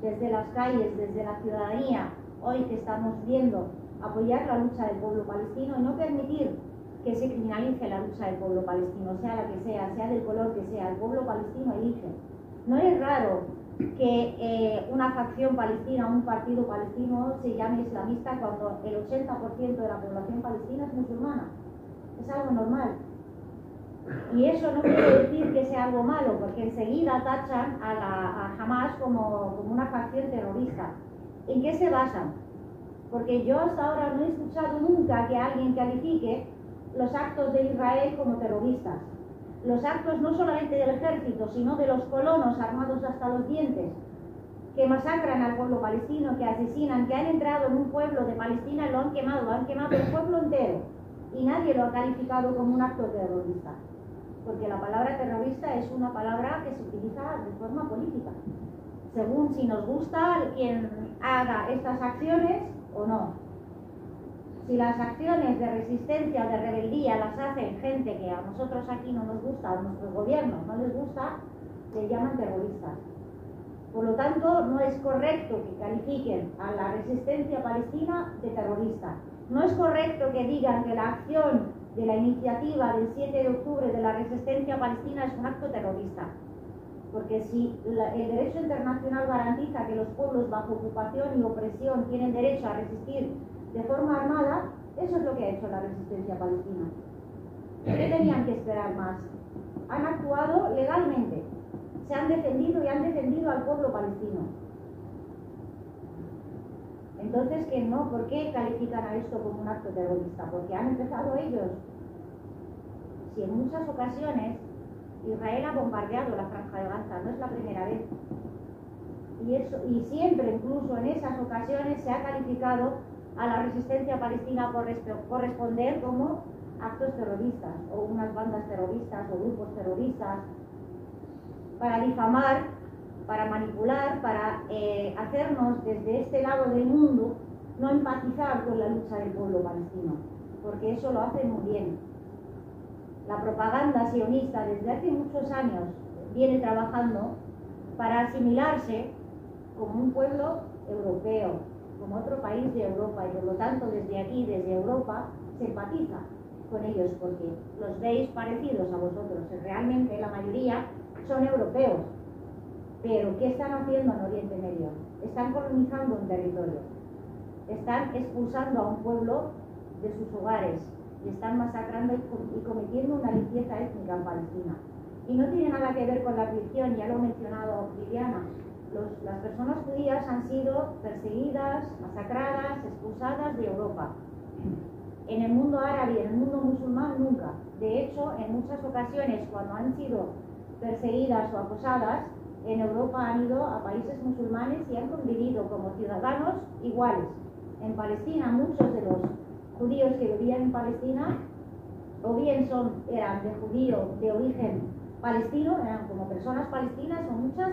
desde las calles, desde la ciudadanía, hoy que estamos viendo, apoyar la lucha del pueblo palestino y no permitir que se criminalice la lucha del pueblo palestino, sea la que sea del color que sea. El pueblo palestino elige. No es raro que una facción palestina, un partido palestino se llame islamista cuando el 80% de la población palestina es musulmana. Es algo normal. Y eso no quiere decir que sea algo malo, porque enseguida tachan a Hamas como una facción terrorista. ¿En qué se basan? Porque yo hasta ahora no he escuchado nunca que alguien califique los actos de Israel como terroristas. Los actos no solamente del ejército, sino de los colonos armados hasta los dientes, que masacran al pueblo palestino, que asesinan, que han entrado en un pueblo de Palestina y lo han quemado el pueblo entero. Y nadie lo ha calificado como un acto terrorista. Porque la palabra terrorista es una palabra que se utiliza de forma política, según si nos gusta quien haga estas acciones o no. Si las acciones de resistencia o de rebeldía las hacen gente que a nosotros aquí no nos gusta, a nuestros gobiernos no les gusta, se llaman terroristas. Por lo tanto, no es correcto que califiquen a la resistencia palestina de terrorista. No es correcto que digan que la acción de la iniciativa del 7 de octubre de la resistencia palestina es un acto terrorista. Porque si el derecho internacional garantiza que los pueblos bajo ocupación y opresión tienen derecho a resistir de forma armada, eso es lo que ha hecho la resistencia palestina. ¿Qué tenían que esperar más? Han actuado legalmente, se han defendido y han defendido al pueblo palestino. Entonces, ¿qué no? ¿Por qué califican a esto como un acto terrorista? Porque han empezado ellos. Si en muchas ocasiones Israel ha bombardeado la Franja de Gaza, no es la primera vez. Y siempre, incluso en esas ocasiones, se ha calificado a la resistencia palestina por responder como actos terroristas, o unas bandas terroristas, o grupos terroristas, para difamar, para manipular, para hacernos desde este lado del mundo no empatizar con la lucha del pueblo palestino, porque eso lo hacen muy bien. La propaganda sionista desde hace muchos años viene trabajando para asimilarse como un pueblo europeo, como otro país de Europa, y por lo tanto desde aquí, desde Europa, se empatiza con ellos porque los veis parecidos a vosotros. Realmente la mayoría son europeos. Pero ¿qué están haciendo en Oriente Medio? Están colonizando un territorio, están expulsando a un pueblo de sus hogares y están masacrando y cometiendo una limpieza étnica en Palestina. Y no tiene nada que ver con la religión, ya lo ha mencionado Viviana. Las personas judías han sido perseguidas, masacradas, expulsadas de Europa. En el mundo árabe y en el mundo musulmán nunca. De hecho, en muchas ocasiones cuando han sido perseguidas o acosadas, en Europa han ido a países musulmanes y han convivido como ciudadanos iguales. En Palestina, muchos de los judíos que vivían en Palestina, o bien eran de judío de origen palestino, eran como personas palestinas, o muchas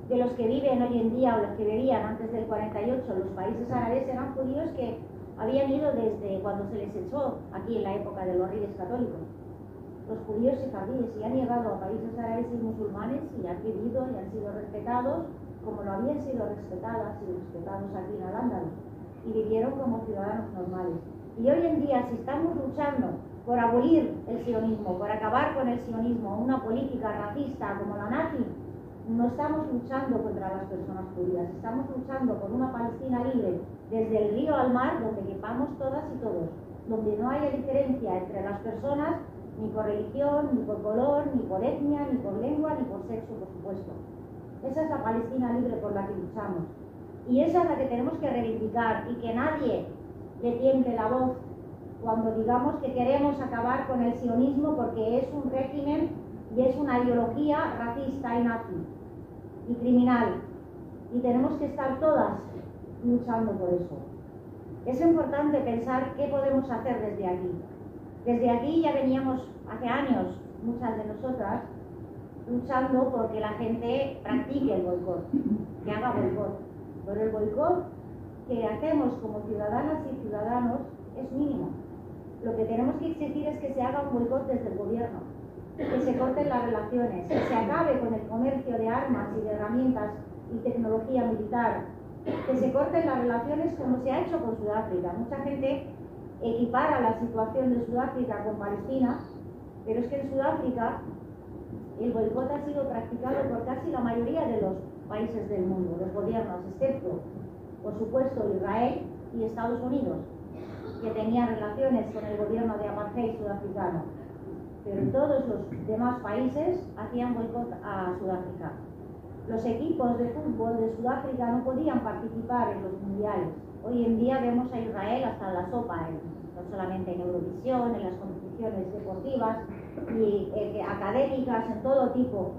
de los que viven hoy en día o los que vivían antes del 48 en los países árabes eran judíos que habían ido desde cuando se les echó aquí en la época de los reyes católicos. Los judíos sefardíes y han llegado a países árabes y musulmanes y han vivido y han sido respetados como lo habían sido respetados aquí en Al-Ándalus, y vivieron como ciudadanos normales. Y hoy en día, si estamos luchando por abolir el sionismo, por acabar con el sionismo, una política racista como la nazi, no estamos luchando contra las personas judías, estamos luchando por una Palestina libre, desde el río al mar, donde quepamos todas y todos, donde no haya diferencia entre las personas, ni por religión, ni por color, ni por etnia, ni por lengua, ni por sexo, por supuesto. Esa es la Palestina libre por la que luchamos. Y esa es la que tenemos que reivindicar, y que nadie le tiemble la voz cuando digamos que queremos acabar con el sionismo porque es un régimen y es una ideología racista y nazi y criminal. Y tenemos que estar todas luchando por eso. Es importante pensar qué podemos hacer desde aquí. Desde aquí ya veníamos hace años, muchas de nosotras, luchando porque la gente practique el boicot, que haga boicot. Pero el boicot que hacemos como ciudadanas y ciudadanos es mínimo. Lo que tenemos que exigir es que se haga un boicot desde el gobierno, que se corten las relaciones, que se acabe con el comercio de armas y de herramientas y tecnología militar, que se corten las relaciones como se ha hecho con Sudáfrica. Mucha gente equipara la situación de Sudáfrica con Palestina, pero es que en Sudáfrica el boicot ha sido practicado por casi la mayoría de los países del mundo, los gobiernos, excepto, por supuesto, Israel y Estados Unidos, que tenían relaciones con el gobierno de apartheid sudafricano. Pero todos los demás países hacían boicot a Sudáfrica. Los equipos de fútbol de Sudáfrica no podían participar en los mundiales. Hoy en día vemos a Israel hasta en la sopa, no solamente en Eurovisión, en las competiciones deportivas y académicas, en todo tipo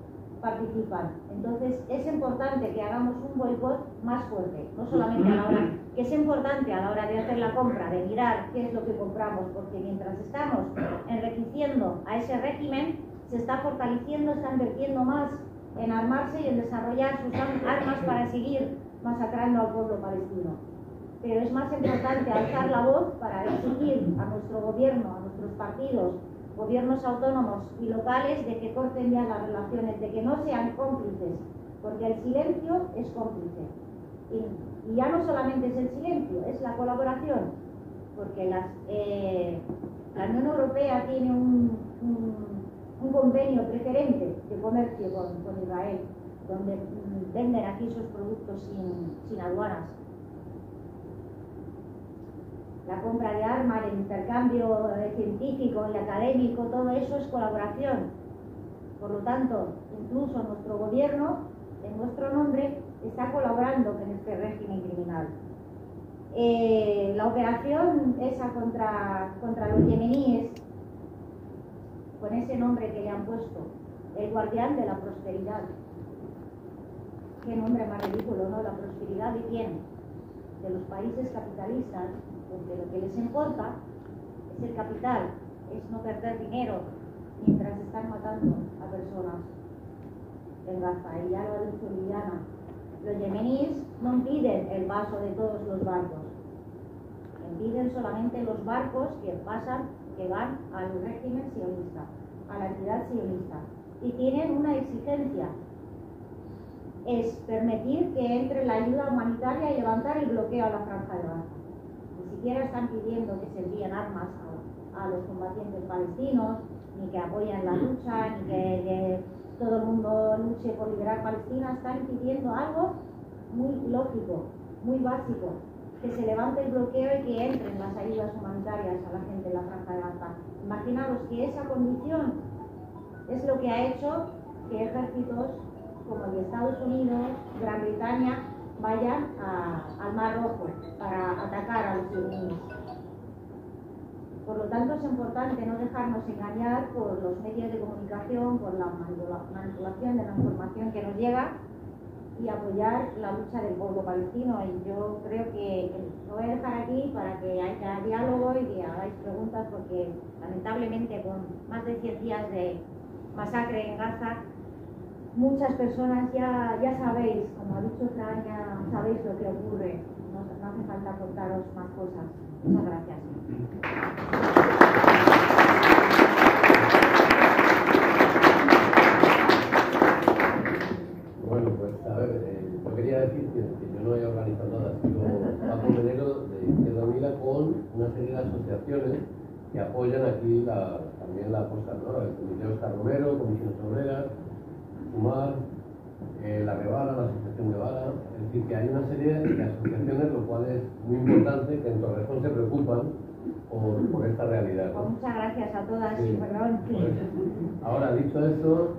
participan. Entonces es importante que hagamos un boicot más fuerte, no solamente a la hora, que es importante a la hora de hacer la compra, de mirar qué es lo que compramos, porque mientras estamos enriqueciendo a ese régimen, se está fortaleciendo, está invirtiendo más en armarse y en desarrollar sus armas para seguir masacrando al pueblo palestino. Pero es más importante alzar la voz para exigir a nuestro gobierno, a nuestros partidos, gobiernos autónomos y locales, de que corten ya las relaciones, de que no sean cómplices, porque el silencio es cómplice. Y ya no solamente es el silencio, es la colaboración, porque la Unión Europea tiene un convenio preferente de comercio con Israel, donde venden aquí sus productos sin aduanas. La compra de armas, el intercambio científico y académico, todo eso es colaboración. Por lo tanto, incluso nuestro gobierno, en nuestro nombre, está colaborando con este régimen criminal. La operación esa contra los yemeníes, con ese nombre que le han puesto, el guardián de la prosperidad. Qué nombre más ridículo, ¿no? La prosperidad ¿de quién? De los países capitalistas, porque lo que les importa es el capital, es no perder dinero mientras están matando a personas en Gaza. Y ya lo ha dicho Liliana, los yemeníes no impiden el paso de todos los barcos, impiden solamente los barcos que van al régimen sionista, a la entidad sionista, y tienen una exigencia: es permitir que entre la ayuda humanitaria y levantar el bloqueo a la franja de Gaza. Ni siquiera están pidiendo que se envíen armas a los combatientes palestinos, ni que apoyen la lucha, ni que todo el mundo luche por liberar Palestina. Están pidiendo algo muy lógico, muy básico: que se levante el bloqueo y que entren las ayudas humanitarias a la gente en la franja de Gaza. Imaginaros que esa condición es lo que ha hecho que ejércitos como el de Estados Unidos, Gran Bretaña, vayan al Mar Rojo para atacar a los yemeníes. Por lo tanto, es importante no dejarnos engañar por los medios de comunicación, por la manipulación de la información que nos llega, y apoyar la lucha del pueblo palestino. Y yo creo que lo voy a dejar aquí para que haya diálogo y que hagáis preguntas, porque lamentablemente con más de 100 días de masacre en Gaza, muchas personas ya sabéis, como ha dicho Fran, ya sabéis lo que ocurre. No hace falta contaros más cosas. Muchas gracias. Bueno, pues a ver, yo quería decir que yo no he organizado nada, ha sido Paco Menero de Izquierda Unida con una serie de asociaciones que apoyan aquí también la apuesta, ¿no? El Comité Oscar Romero, Comisiones Obreras, Sumar, la Rebala, la Asociación de Bala. Es decir, que hay una serie de asociaciones, lo cual es muy importante, que en Torrejón se preocupan por esta realidad, ¿no? Pues muchas gracias a todas, sí, perdón. pues, ahora, dicho esto,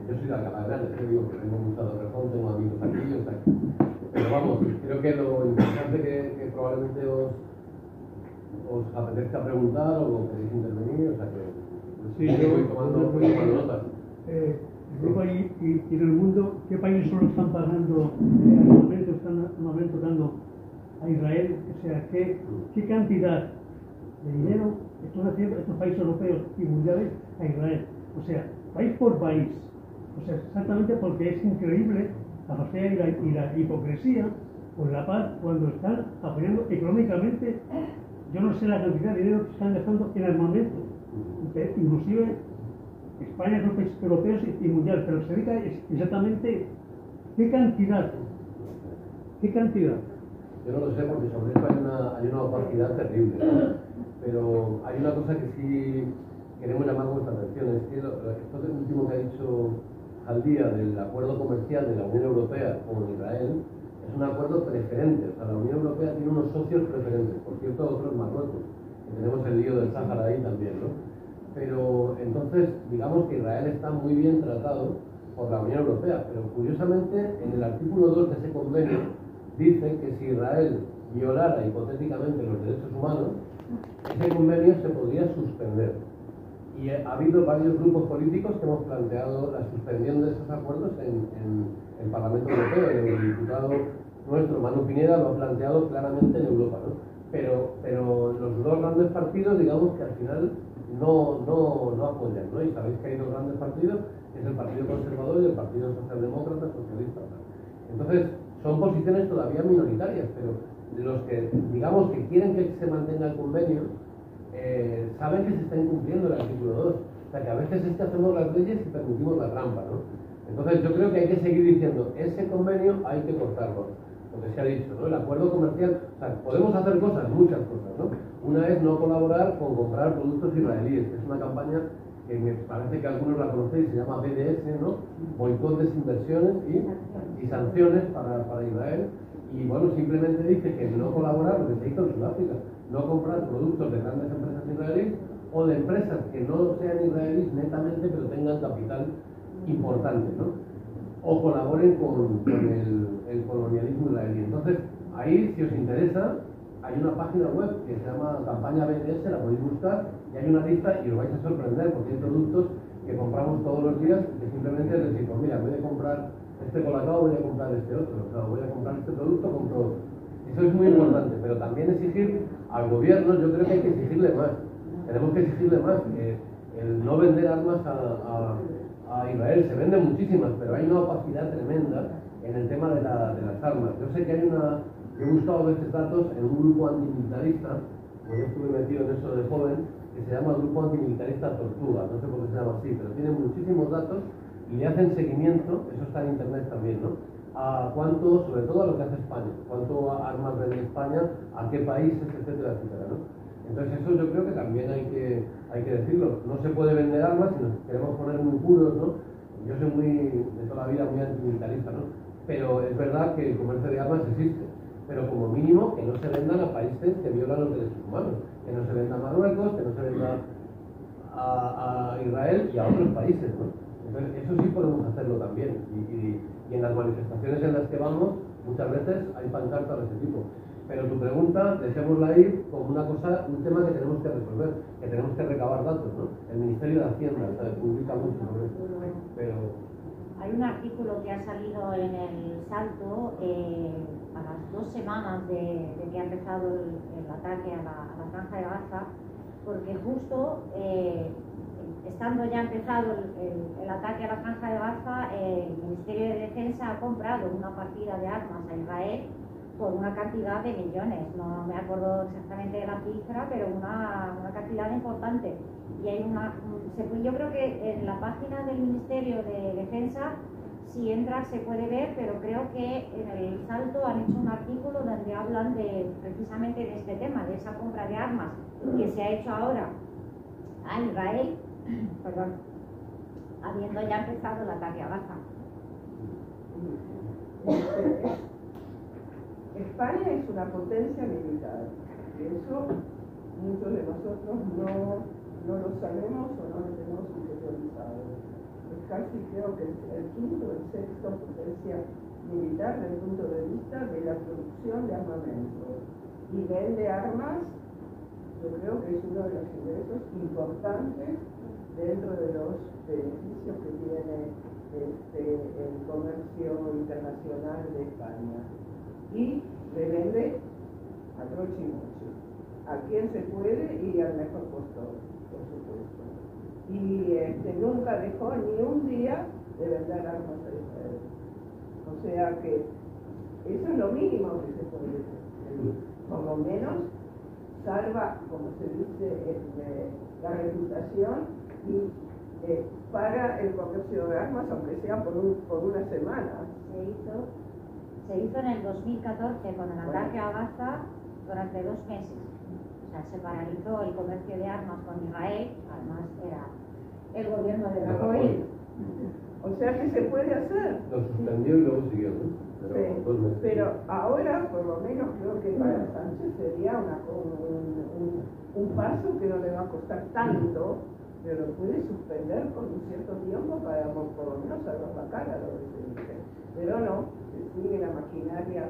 yo soy de Alcalá Grande, digo que vengo mucho a Torrejón, tengo amigos aquí, o sea, pero vamos, creo que lo importante que probablemente os apetezca preguntar o queréis intervenir, o sea que pues, sí, voy tomando notas. Europa y en el mundo, ¿qué países solo están pagando armamento, están dando a Israel? O sea, ¿qué cantidad de dinero están haciendo estos países europeos y mundiales a Israel? O sea, país por país. O sea, exactamente, porque es increíble la falsedad y la hipocresía por la paz cuando están apoyando económicamente yo no sé la cantidad de dinero que están gastando en armamento, inclusive España, los países europeos y mundial, pero se dedica exactamente qué cantidad. Yo no lo sé porque sobre esto hay una opacidad terrible, ¿no? Pero hay una cosa que sí queremos llamar vuestra atención, es que esto último que ha dicho al día del acuerdo comercial de la Unión Europea con Israel es un acuerdo preferente. O sea, la Unión Europea tiene unos socios preferentes, por cierto otros Marruecos, que tenemos el lío del Sáhara ahí también, ¿no? Pero entonces digamos que Israel está muy bien tratado por la Unión Europea, pero curiosamente en el artículo 2 de ese convenio dice que si Israel violara hipotéticamente los derechos humanos, ese convenio se podría suspender. Y ha habido varios grupos políticos que hemos planteado la suspensión de esos acuerdos en el Parlamento Europeo. El eurodiputado nuestro, Manu Pineda, lo ha planteado claramente en Europa, ¿no? Pero los dos grandes partidos, digamos que al final no apoyan, ¿no? Y sabéis que hay dos grandes partidos, que es el Partido Conservador y el Partido Socialdemócrata Socialista. Entonces, son posiciones todavía minoritarias, pero los que, digamos, que quieren que se mantenga el convenio, saben que se está incumpliendo el artículo 2. O sea, que a veces es que hacemos las leyes y permitimos la trampa, ¿no? Entonces, yo creo que hay que seguir diciendo, ese convenio hay que cortarlo, lo que se ha dicho, ¿no? El acuerdo comercial, o sea, podemos hacer cosas, muchas cosas, ¿no? Una es no colaborar con comprar productos israelíes, que es una campaña que me parece que algunos la conocéis, se llama BDS, ¿no? Boicot, desinversiones y sanciones para Israel. Y bueno, simplemente dice que no colaborar, lo que se hizo en Sudáfrica, no comprar productos de grandes empresas israelíes o de empresas que no sean israelíes netamente, pero tengan capital importante, ¿no? O colaboren con el colonialismo israelí. Entonces, ahí, si os interesa, hay una página web que se llama Campaña BDS, la podéis buscar, y hay una lista y os vais a sorprender porque hay productos que compramos todos los días y que simplemente les decimos, mira, en vez de comprar este colacao voy a comprar este otro, o sea, voy a comprar este producto, compro otro. Eso es muy importante, pero también exigir al gobierno, yo creo que hay que exigirle más. Tenemos que exigirle más. El no vender armas a Israel, se venden muchísimas, pero hay una opacidad tremenda en el tema de las armas. Yo sé que he buscado a veces datos en un grupo antimilitarista, como yo estuve metido en eso de joven, que se llama Grupo Antimilitarista Tortuga, no sé por qué se llama así, pero tiene muchísimos datos y le hacen seguimiento, eso está en internet también, ¿no? A cuánto, sobre todo a lo que hace España, cuánto armas vende España, a qué países, etcétera, etcétera, ¿no? Entonces eso yo creo que también hay que decirlo. No se puede vender armas si nos queremos poner muy puros, ¿no? Yo soy de toda la vida muy antimilitarista, ¿no? Pero es verdad que el comercio de armas existe, pero como mínimo que no se vendan a países que violan los derechos humanos, que no se venda a Marruecos, que no se venda a Israel y a otros países, ¿no? Entonces eso sí podemos hacerlo también y en las manifestaciones en las que vamos muchas veces hay pancartas de ese tipo. Pero tu pregunta, dejémosla ahí como un tema que tenemos que resolver, que tenemos que recabar datos, ¿no? El Ministerio de Hacienda, o sea, publica mucho sobre eso. Pero hay un artículo que ha salido en el Salto a las 2 semanas de que ha empezado el ataque a la Franja de Gaza, porque justo estando ya empezado el ataque a la Franja de Gaza, el Ministerio de Defensa ha comprado una partida de armas a Israel por una cantidad de millones, no me acuerdo exactamente de la cifra, pero una cantidad importante. Y hay yo creo que en la página del Ministerio de Defensa, si entras se puede ver, pero creo que en el Salto han hecho un artículo donde hablan precisamente de este tema, de esa compra de armas que se ha hecho ahora a Israel, perdón, habiendo ya empezado el ataque a Gaza. España es una potencia militar, eso muchos de nosotros no lo sabemos o no lo tenemos interiorizado. Es casi creo que es el quinto o el sexto potencia militar desde el punto de vista de la producción de armamento. Y vende armas, yo creo que es uno de los ingresos importantes dentro de los beneficios que tiene el comercio internacional de España. Y le vende a troche y moche, a quien se puede y al mejor postor, por supuesto. Y nunca dejó ni un día de vender armas a Israel. O sea que eso es lo mínimo que se puede pedir. Por lo menos salva, como se dice, la reputación y para el comercio de armas, aunque sea por una semana. Se hizo en el 2014 con el ataque a Gaza durante 2 meses. O sea, se paralizó el comercio de armas con Israel, además era el gobierno de Rajoy. O sea que se puede hacer. Lo suspendió y luego siguió, ¿no? Pero ahora, por lo menos, creo que para Sánchez sería un paso que no le va a costar tanto, pero lo puede suspender por un cierto tiempo para por lo menos salvar la cara, lo que se dice. Pero no, se sigue la maquinaria,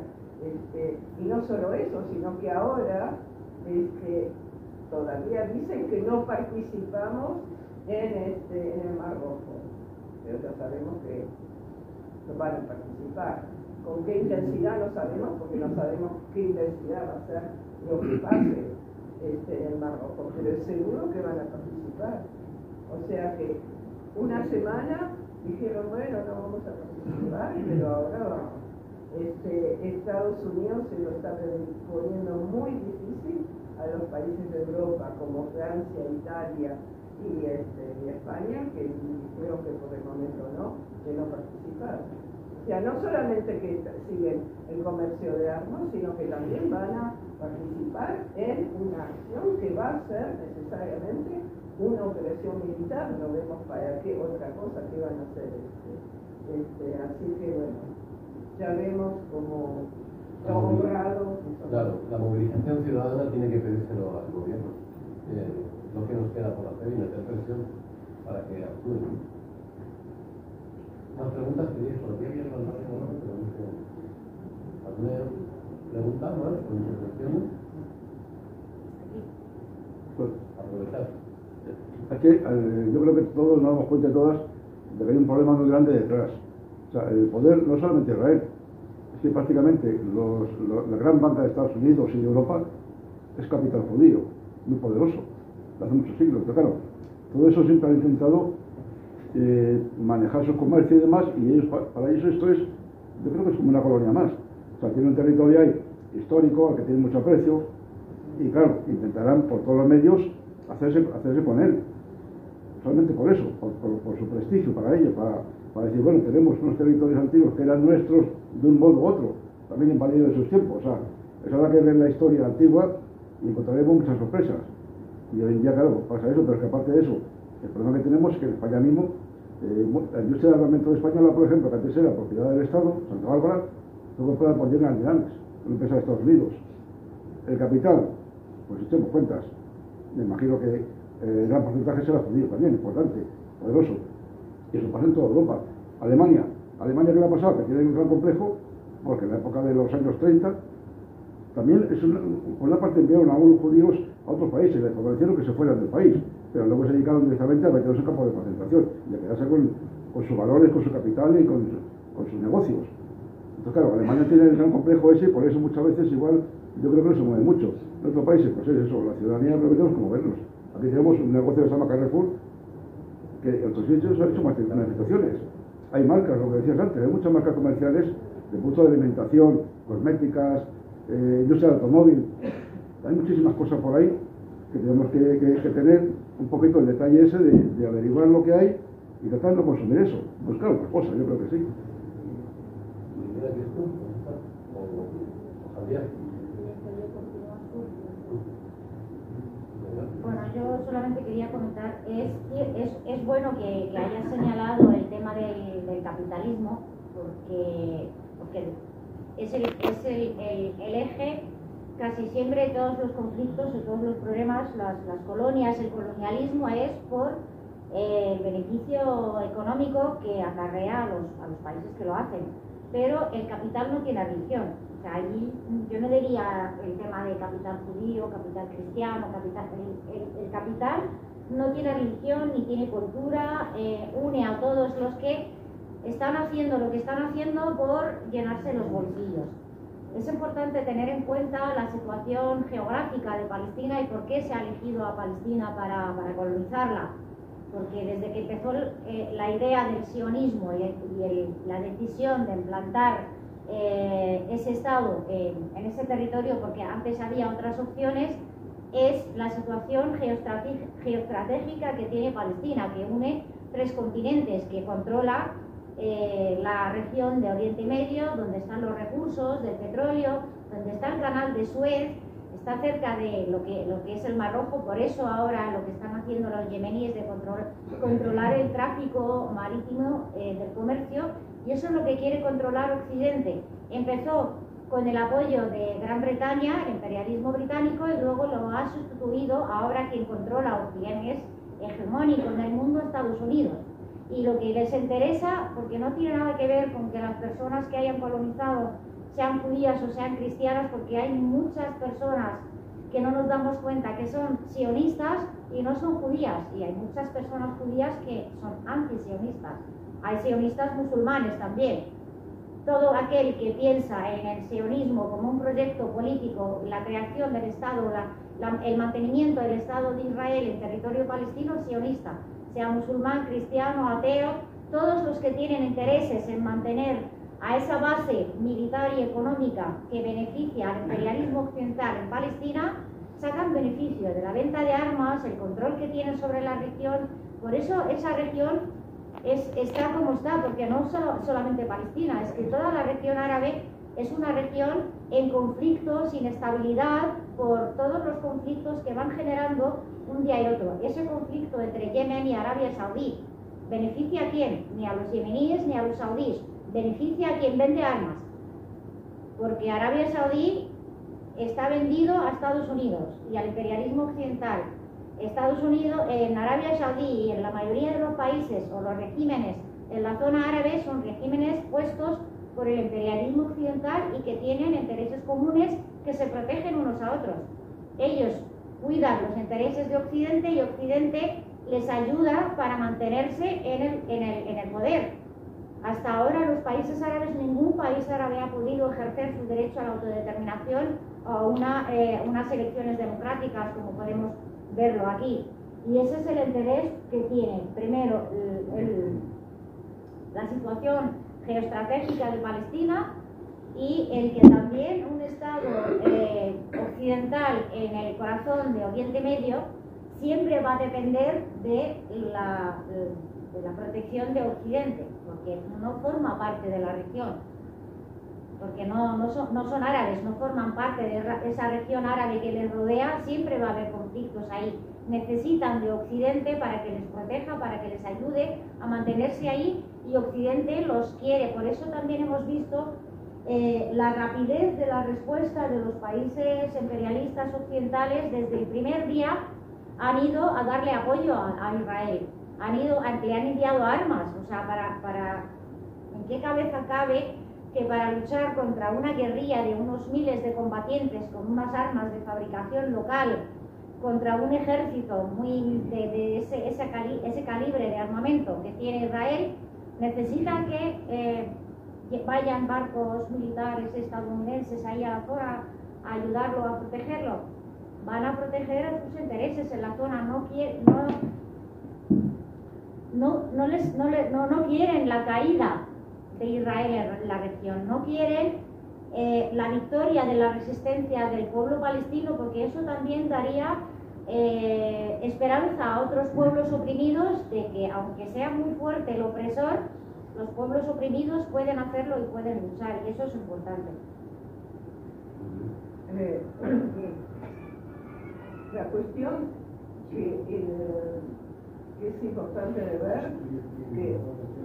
y no solo eso, sino que ahora todavía dicen que no participamos en el Mar Rojo, pero ya sabemos que van a participar. Con qué intensidad no sabemos, porque no sabemos qué intensidad va a ser lo que pase en el Mar Rojo, pero es seguro que van a participar. O sea que una semana dijeron, bueno, no vamos a participar, pero ahora vamos. Estados Unidos se lo está poniendo muy difícil a los países de Europa, como Francia, Italia y España, que creo que por el momento de no participar. O sea, no solamente que siguen el comercio de armas, sino que también van a participar en una acción que va a ser necesariamente una operación militar. No vemos para qué otra cosa que van a hacer. Así que bueno, ya vemos como honrado. Claro, la movilización ciudadana tiene que pedírselo al gobierno. Lo que nos queda por hacer y meter presión para que actúen. Más preguntas que dijo, ¿alguna pregunta más con intervenciones? Pues, Aprovechar. aquí, yo creo que todos nos damos cuenta todas de que hay un problema muy grande detrás. O sea, el poder, no solamente Israel, es que prácticamente la gran banca de Estados Unidos y de Europa es capital judío, muy poderoso, de hace muchos siglos. Pero claro, todo eso siempre han intentado manejar su comercio y demás, y ellos, para ellos esto es, yo creo que es como una colonia más. O sea, tiene un territorio ahí histórico al que tiene mucho aprecio, y claro, intentarán por todos los medios hacerse con él, solamente por eso, por su prestigio para ellos, para decir, bueno, tenemos unos territorios antiguos que eran nuestros de un modo u otro, también invadidos en sus tiempos. O sea, es hora que ver la historia antigua y encontraremos muchas sorpresas. Y hoy en día, claro, pasa eso, pero es que aparte de eso, el problema que tenemos es que en España mismo, la industria de armamento española, por ejemplo, que antes era propiedad del Estado, Santa Bárbara, fue comprada por General Dynamics, una empresa de Estados Unidos. El capital, pues echemos cuentas, me imagino que el gran porcentaje será judío también, importante, poderoso. Y eso pasa en toda Europa. Alemania, ¿qué le ha pasado? Que tiene un gran complejo, porque en la época de los años 30, también por una parte enviaron a unos judíos a otros países, les convencieron que se fueran del país, pero luego se dedicaron directamente a meterse en campo de concentración y a quedarse con sus valores, con su capital y con sus negocios. Entonces, claro, Alemania tiene el gran complejo ese y por eso muchas veces igual yo creo que no se mueve mucho. En otros países, pues es eso, la ciudadanía no tenemos como vernos. Aquí tenemos un negocio que se llama Carrefour, que en otros sitios han hecho manifestaciones. Hay marcas, lo que decías antes, hay muchas marcas comerciales de punto de alimentación, cosméticas, industria del automóvil. Hay muchísimas cosas por ahí que tenemos que tener un poquito el detalle ese de averiguar lo que hay y tratar de no consumir eso. Buscar otras cosas, yo creo que sí. Bueno, yo solamente quería comentar, es bueno que hayas señalado el tema del capitalismo, porque es el eje casi siempre de todos los conflictos, de todos los problemas, las colonias, el colonialismo es por el beneficio económico que acarrea a los países que lo hacen. Pero el capital no tiene religión. O sea, allí yo no diría el tema de capital judío, capital cristiano, el capital no tiene religión ni tiene cultura, une a todos los que están haciendo lo que están haciendo por llenarse los bolsillos. Es importante tener en cuenta la situación geográfica de Palestina y por qué se ha elegido a Palestina para colonizarla. Porque desde que empezó la idea del sionismo y la decisión de implantar ese Estado en ese territorio, porque antes había otras opciones, es la situación geoestratégica que tiene Palestina, que une 3 continentes, que controla la región de Oriente Medio, donde están los recursos del petróleo, donde está el canal de Suez, está cerca de lo que es el Mar Rojo. Por eso ahora lo que están haciendo los yemeníes de controlar el tráfico marítimo del comercio, y eso es lo que quiere controlar Occidente. Empezó con el apoyo de Gran Bretaña, el imperialismo británico, y luego lo ha sustituido ahora quien controla o quien es hegemónico en el mundo, Estados Unidos. Y lo que les interesa, porque no tiene nada que ver con que las personas que hayan colonizado sean judías o sean cristianas, porque hay muchas personas que no nos damos cuenta que son sionistas y no son judías, y hay muchas personas judías que son antisionistas. Hay sionistas musulmanes también. Todo aquel que piensa en el sionismo como un proyecto político, la creación del Estado, el mantenimiento del Estado de Israel en territorio palestino, es sionista. Sea musulmán, cristiano, ateo, todos los que tienen intereses en mantener a esa base militar y económica que beneficia al imperialismo occidental en Palestina, sacan beneficio de la venta de armas, el control que tienen sobre la región. Por eso esa región está como está, porque no solamente Palestina, es que toda la región árabe es una región en conflicto, sin estabilidad, por todos los conflictos que van generando un día y otro. Ese conflicto entre Yemen y Arabia Saudí, ¿beneficia a quién? Ni a los yemeníes ni a los saudíes, beneficia a quien vende armas, porque Arabia Saudí está vendido a Estados Unidos y al imperialismo occidental. Estados Unidos, en Arabia Saudí y en la mayoría de los países o los regímenes en la zona árabe son regímenes puestos por el imperialismo occidental y que tienen intereses comunes que se protegen unos a otros. Ellos cuidan los intereses de Occidente y Occidente les ayuda para mantenerse en el poder. Hasta ahora los países árabes, ningún país árabe ha podido ejercer su derecho a la autodeterminación o unas elecciones democráticas, como podemos verlo aquí. Y ese es el interés que tienen. Primero, la situación geoestratégica de Palestina, y el que también un Estado occidental en el corazón de Oriente Medio siempre va a depender de la protección de Occidente, porque no forma parte de la región, porque no son árabes, no forman parte de esa región árabe que les rodea. Siempre va a haber conflictos ahí. Necesitan de Occidente para que les proteja, para que les ayude a mantenerse ahí, y Occidente los quiere. Por eso también hemos visto la rapidez de la respuesta de los países imperialistas occidentales. Desde el primer día han ido a darle apoyo a Israel, le han enviado armas. O sea, ¿en qué cabeza cabe que para luchar contra una guerrilla de unos miles de combatientes con unas armas de fabricación local, contra un ejército de ese calibre de armamento que tiene Israel, necesitan que vayan barcos militares estadounidenses ahí a la zona a ayudarlo, a protegerlo? Van a proteger a sus intereses en la zona. No quieren la caída de Israel en la región, no quieren la victoria de la resistencia del pueblo palestino, porque eso también daría esperanza a otros pueblos oprimidos de que, aunque sea muy fuerte el opresor, los pueblos oprimidos pueden hacerlo y pueden luchar, y eso es importante. La cuestión que es importante de ver, que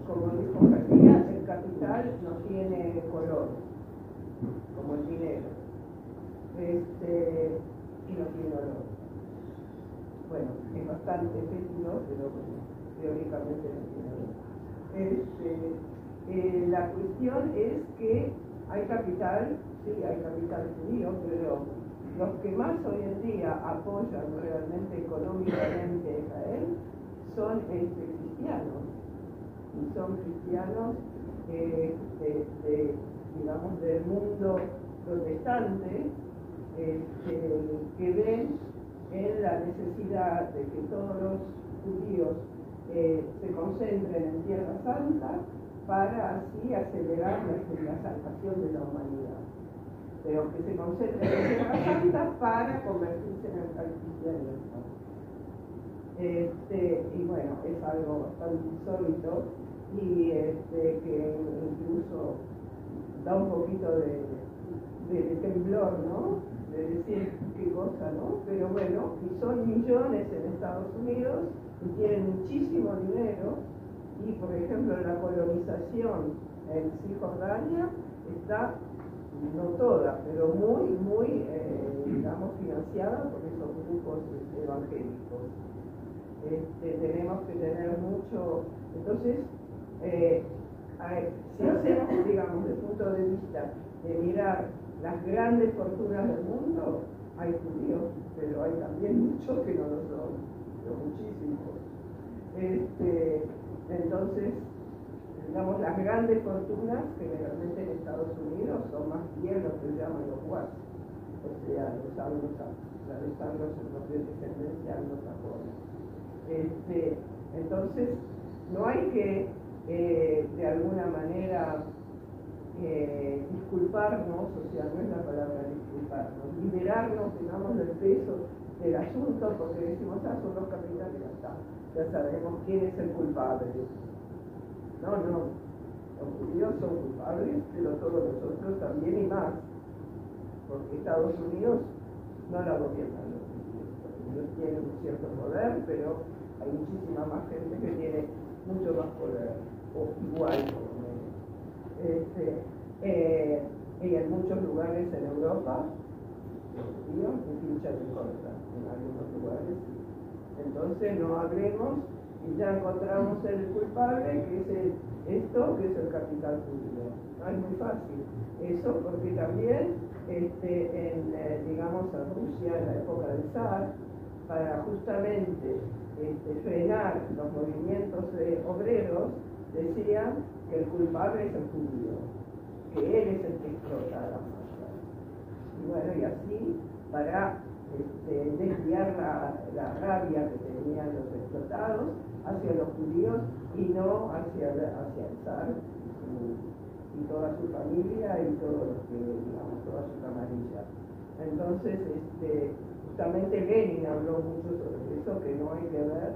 como dijo García, el capital no tiene color, como el dinero, y no tiene olor. Bueno, es bastante fétido, pero teóricamente no tiene olor. La cuestión es que hay capital, sí, hay capital judío, pero los que más hoy en día apoyan realmente económicamente a Israel son cristianos, y son cristianos digamos, del mundo protestante, que ven en la necesidad de que todos los judíos se concentren en Tierra Santa para así acelerar la salvación de la humanidad. pero que se concentren en Tierra Santa para convertirse en el cristianismo. Y bueno, es algo bastante insólito y que incluso da un poquito de temblor, ¿no? De decir qué cosa, ¿no? Pero bueno, y son millones en Estados Unidos y tienen muchísimo dinero y por ejemplo la colonización en Cisjordania está, no toda, pero muy, digamos, financiada por esos grupos evangélicos. Tenemos que tener mucho, entonces, si hacemos, digamos, desde el punto de vista de mirar las grandes fortunas del mundo, hay judíos, pero hay también muchos que no lo son, pero muchísimos. Entonces, digamos, las grandes fortunas generalmente en Estados Unidos son más bien lo que llaman los whites, o sea, los anglos de descendencia anglosajona. Entonces, no hay que de alguna manera disculparnos, o sea, no es la palabra disculparnos, liberarnos, digamos, del peso del asunto, porque decimos, son los capitales, ya sabemos quién es el culpable. No, los judíos son culpables, pero todos los otros también y más, porque Estados Unidos no la gobiernan los judíos. Ellos tienen un cierto poder, pero hay muchísima más gente que tiene mucho más poder, o igual por lo menos. Y en muchos lugares en Europa, los judíos pinchan en contra, en algunos lugares. Entonces no hablemos y ya encontramos el culpable, que es esto, que es el capital judío. No es muy fácil eso, porque también digamos, en Rusia, en la época del zar, para justamente frenar los movimientos obreros, decían que el culpable es el judío, que él es el que explota a las masas. Y bueno, y así, para desviar la rabia que tenían los explotados hacia los judíos y no hacia el zar y toda su familia y todo lo que, digamos, toda su camarilla. Entonces, justamente Lenin habló mucho sobre eso, que no hay que ver,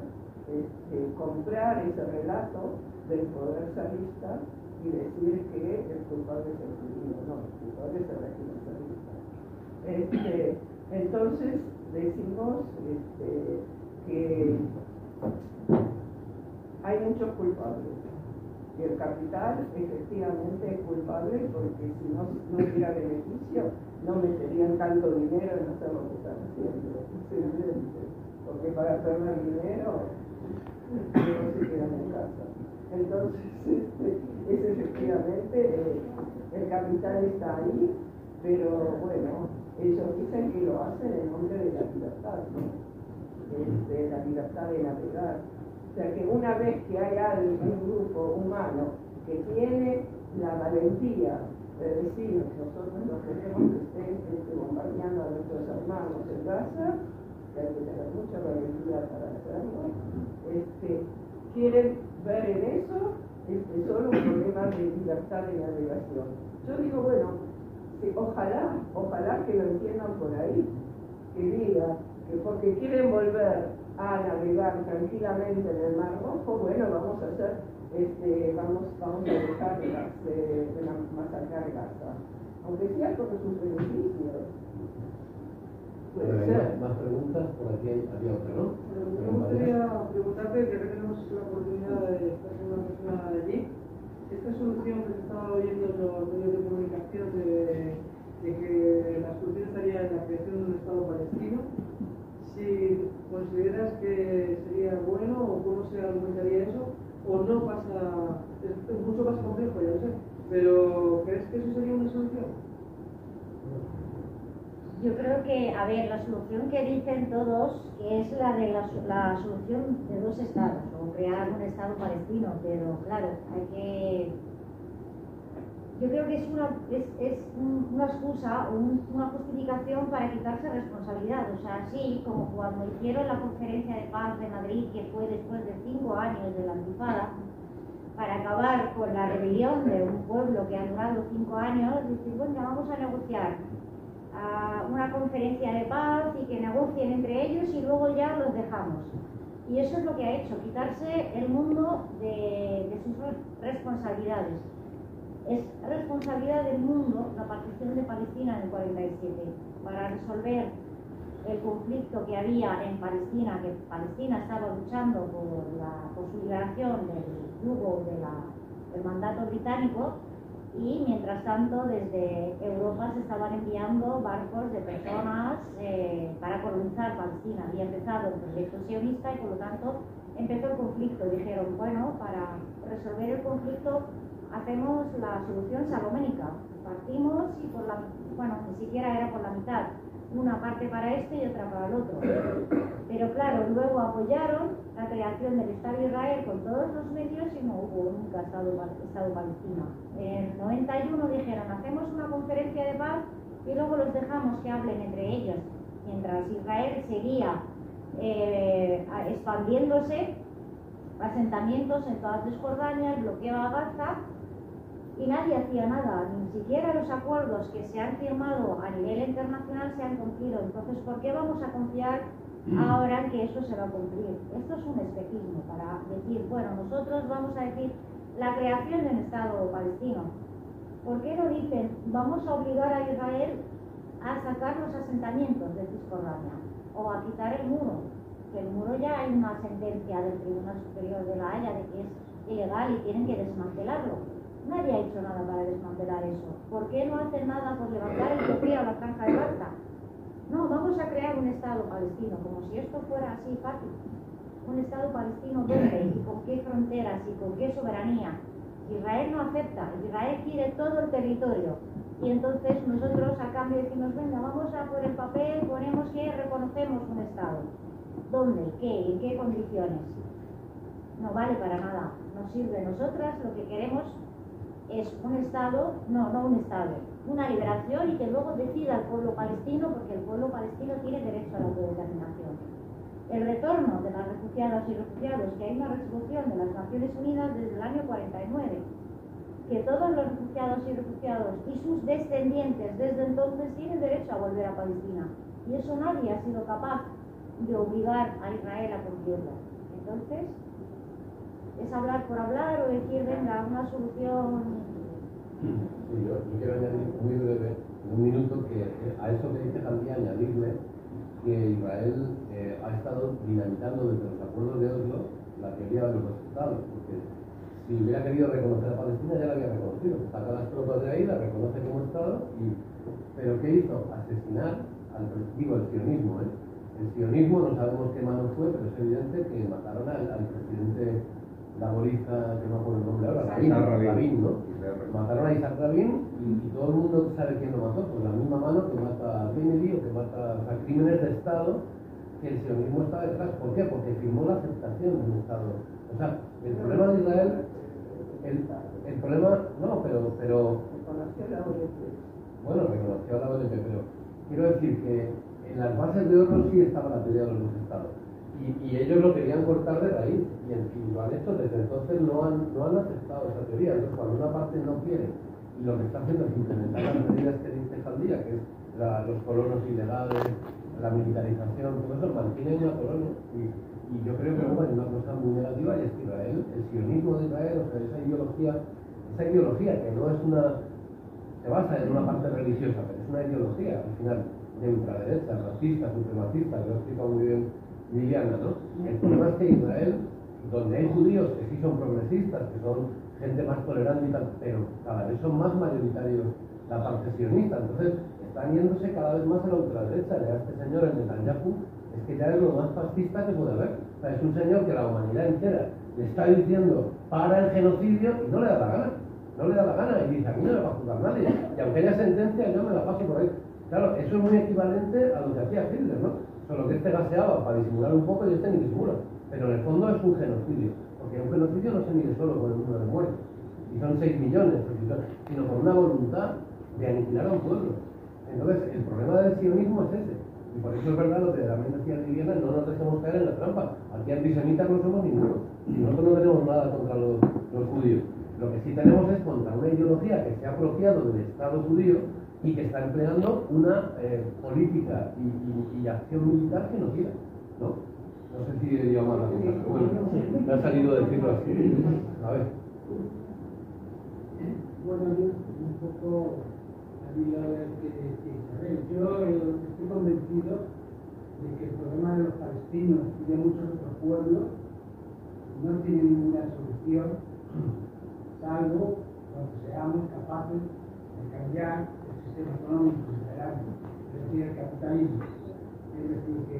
comprar ese relato del poder zarista y decir que el culpable es el judío. No, el culpable es el régimen zarista. Entonces decimos que hay muchos culpables y el capital efectivamente es culpable, porque si no hubiera beneficio no meterían tanto dinero en hacer lo que están haciendo, es evidente, porque para perder dinero no se quedan en casa. Entonces es efectivamente el capital está ahí, pero bueno, ellos dicen que lo hacen en nombre de la libertad, ¿no? La libertad de navegar. O sea que una vez que hay un grupo humano que tiene la valentía de decir, nosotros no queremos que estén bombardeando a nuestros hermanos en Gaza, que hay que tener mucha valentía para hacerlo, quieren ver en eso solo un problema de libertad de navegación. Yo digo, bueno, ojalá que lo entiendan por ahí, que diga que porque quieren volver a navegar tranquilamente en el Mar Rojo, bueno, vamos a hacer, vamos a dejar de masacrar Gaza, aunque sea con sus beneficios. Puede ser. Más preguntas, por aquí había otra, ¿no? Me gustaría preguntarte, ya que tenemos la oportunidad de estar con una persona de allí, esta solución que se estaba oyendo en los medios de comunicación de que la solución estaría en la creación de un Estado palestino, si consideras que sería bueno o cómo se argumentaría eso, o no pasa, es mucho más complejo, ya lo sé, pero ¿crees que eso sería una solución? Yo creo que, a ver, la solución que dicen todos que es la de la solución de dos estados, o crear un Estado palestino, pero claro, hay que... Yo creo que es una excusa, una justificación para quitarse responsabilidad. O sea, así como cuando hicieron la conferencia de paz de Madrid, que fue después de 5 años de la Intifada, para acabar con la rebelión de un pueblo que ha durado 5 años, decir, bueno, vamos a negociar. a una conferencia de paz y que negocien entre ellos y luego ya los dejamos. Y eso es lo que ha hecho, quitarse el mundo de sus responsabilidades. Es responsabilidad del mundo la partición de Palestina en el 47 para resolver el conflicto que había en Palestina, que Palestina estaba luchando por su liberación del yugo del mandato británico, y mientras tanto desde Europa se estaban enviando barcos de personas para colonizar Palestina. Había empezado el proyecto sionista y por lo tanto empezó el conflicto. Dijeron, bueno, para resolver el conflicto hacemos la solución saloménica, partimos y ni siquiera era por la mitad, una parte para este y otra para el otro. Pero claro, luego apoyaron la creación del Estado de Israel con todos los medios y no hubo nunca Estado palestino. En el 91 dijeron, hacemos una conferencia de paz y luego los dejamos que hablen entre ellos, mientras Israel seguía expandiéndose, asentamientos en toda Cisjordania, bloqueaba Gaza, y nadie hacía nada, ni siquiera los acuerdos que se han firmado a nivel internacional se han cumplido. Entonces, ¿por qué vamos a confiar ahora en que eso se va a cumplir? Esto es un espejismo para decir, bueno, nosotros vamos a decir la creación de un Estado palestino. ¿Por qué no dicen, vamos a obligar a Israel a sacar los asentamientos de Cisjordania o a quitar el muro? Que el muro ya hay una sentencia del Tribunal Superior de La Haya de que es ilegal y tienen que desmantelarlo. Nadie ha hecho nada para desmantelar eso. ¿Por qué no hacen nada por levantar el bloqueo a la franja de Gaza? No, vamos a crear un Estado palestino, como si esto fuera así fácil. Un Estado palestino ¿dónde? ¿Y con qué fronteras? ¿Y con qué soberanía? Israel no acepta, Israel quiere todo el territorio. Y entonces nosotros a cambio decimos, venga, vamos a por el papel, ponemos que reconocemos un Estado. ¿Dónde? ¿Qué? ¿En qué condiciones? No vale para nada, no sirve. Nosotras lo que queremos es un Estado, no un Estado, una liberación y que luego decida el pueblo palestino, porque el pueblo palestino tiene derecho a la autodeterminación. El retorno de las refugiadas y refugiados, que hay una resolución de las Naciones Unidas desde el año 49, que todos los refugiados y sus descendientes desde entonces tienen derecho a volver a Palestina. Y eso nadie ha sido capaz de obligar a Israel a cumplirlo. Entonces, es hablar por hablar o decir, venga, una solución. Sí, yo quiero añadir muy breve, en un minuto, que a eso que dice también añadirle que Israel ha estado dinamitando desde los acuerdos de Oslo la teoría de los dos estados, porque si hubiera querido reconocer a Palestina ya la había reconocido, saca las tropas de ahí, la reconoce como estado, pero ¿qué hizo? Asesinar el sionismo. El sionismo no sabemos qué mano fue, pero es evidente que mataron al presidente laborista, que no me acuerdo el nombre ahora, Rabin, ¿no? Mataron a Isaac Rabin y todo el mundo sabe quién lo mató, pues la misma mano que mata a Kennedy o que mata a crímenes de Estado, que el sionismo está detrás. ¿Por qué? Porque firmó la aceptación de un Estado. O sea, el problema de Israel, el problema, no, pero Reconoció la OLP. Bueno, reconoció la OLP, pero quiero decir que en las bases de Oslo sí estaba la teoría de los dos Estados. Y ellos lo querían cortar de raíz, y lo han hecho. Desde entonces no han aceptado esa teoría. Entonces, cuando una parte no quiere, y lo que está haciendo es implementar las medidas que dice Jaldía, que es los colonos ilegales, la militarización, todo eso mantiene una colonia. Y yo creo que luego hay una cosa muy negativa, y es que Israel, el sionismo de Israel, o sea, esa ideología que no es se basa en una parte religiosa, pero es una ideología al final de ultraderecha, racista, supremacista, que lo ha explicado muy bien Liliana, ¿no? El problema es que Israel, donde hay judíos que sí son progresistas, que son gente más tolerante y tal, pero cada vez son más mayoritarios la parte sionista. Entonces están yéndose cada vez más a la ultraderecha. A este señor, el Netanyahu, es que ya es lo más fascista que puede haber. O sea, es un señor que la humanidad entera le está diciendo para el genocidio y no le da la gana. No le da la gana y dice, a mí no me va a juzgar nadie. Y aunque haya sentencia, yo me la paso por ahí. Claro, eso es muy equivalente a lo que hacía Hitler, ¿no? Solo que este gaseaba para disimular un poco y este ni disimula. Pero en el fondo es un genocidio. Porque un genocidio no se mide solo con el número de muertos. Y son 6 millones, sino con una voluntad de aniquilar a un pueblo. Entonces, el problema del sionismo es ese. Y por eso es verdad lo que también decía Liliana, no nos dejemos caer en la trampa. Aquí antisemitas no somos ninguno. Y nosotros no tenemos nada contra los judíos. Lo que sí tenemos es contra una ideología que se ha apropiado del Estado judío y que está empleando una política y acción militar genocida, ¿no? No sé si diría más la cosa, pero bueno, me ha salido decirlo así. A ver. Bueno, yo un poco al hilo del que Isabel, yo estoy convencido de que el problema de los palestinos y de muchos otros pueblos no tiene ninguna solución, salvo cuando seamos capaces de cambiar el sistema económico liberal, es decir, el capitalismo. Es decir, que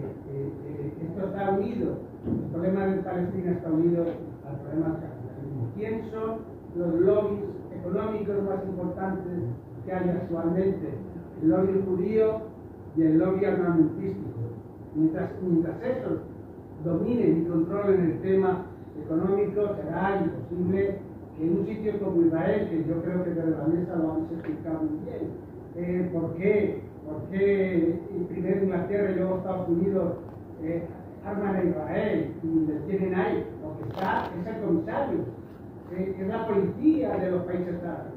esto está unido, el problema de Palestina está unido al problema del capitalismo. ¿Quién son los lobbies económicos más importantes que hay actualmente? El lobby judío y el lobby armamentístico. Mientras esos dominen y controlen el tema económico, será imposible que en un sitio como Israel, que yo creo que desde la mesa lo habéis explicado muy bien, ¿por qué primero Inglaterra y luego Estados Unidos arman a Israel y les tienen ahí? Lo que está es el comisario, es la policía de los países árabes.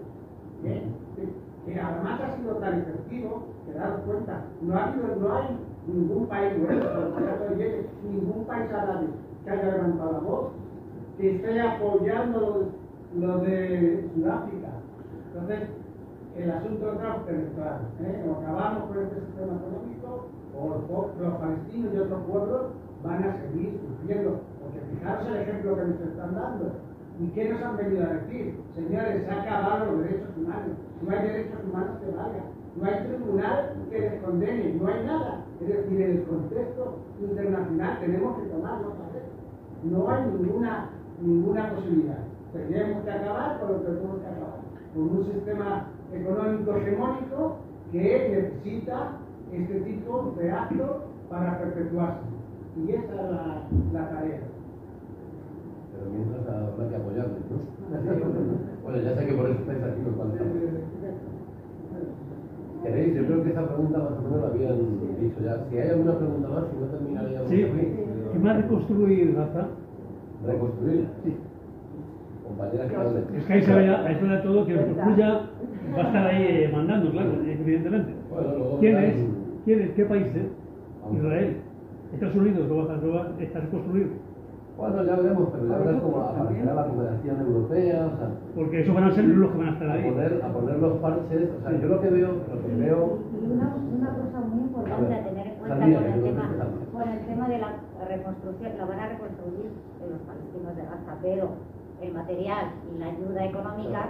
Que además ha sido tan efectivo que daros cuenta, no hay ningún país, ningún país árabe que haya levantado la voz, que esté apoyando lo de Sudáfrica. Entonces, el asunto está claro, o acabamos con este sistema económico, o los palestinos y otros pueblos van a seguir sufriendo, porque fijaros el ejemplo que nos están dando. ¿Y qué nos han venido a decir? Señores, se han acabado los derechos humanos, no hay derechos humanos que valgan, no hay tribunal que les condene, no hay nada. Es decir, en el contexto internacional tenemos que tomar nota de eso. No hay ninguna posibilidad. Tenemos que acabar con lo que tenemos que acabar, con un sistema económico hegemónico que necesita este tipo de actos para perpetuarse. Y esa es la tarea. Pero mientras habrá que apoyarles, ¿no? Bueno, ya sé que por eso estáis aquí los palestinos. ¿Queréis? Yo creo que esa pregunta más o menos la habían dicho ya. Si hay alguna pregunta más, si no terminaríamos Sí, aquí. ¿qué más reconstruir Gaza? ¿Reconstruir? Sí. Compañeras que hablen. Es que ahí se ve todo que reconstruya, va a estar ahí mandando, claro, evidentemente. Bueno, luego ¿Quién es? ¿Qué países? Israel. Estados Unidos lo va a reconstruir. Bueno, ya veremos, pero ya verás cómo aparecerá la cooperación europea, o sea, Porque eso van a ser los que van a estar ahí. a poner los parches, o sea, yo lo que veo. Y una cosa muy importante a tener en cuenta con el tema de la reconstrucción, lo van a reconstruir los palestinos de Gaza, pero el material y la ayuda económica,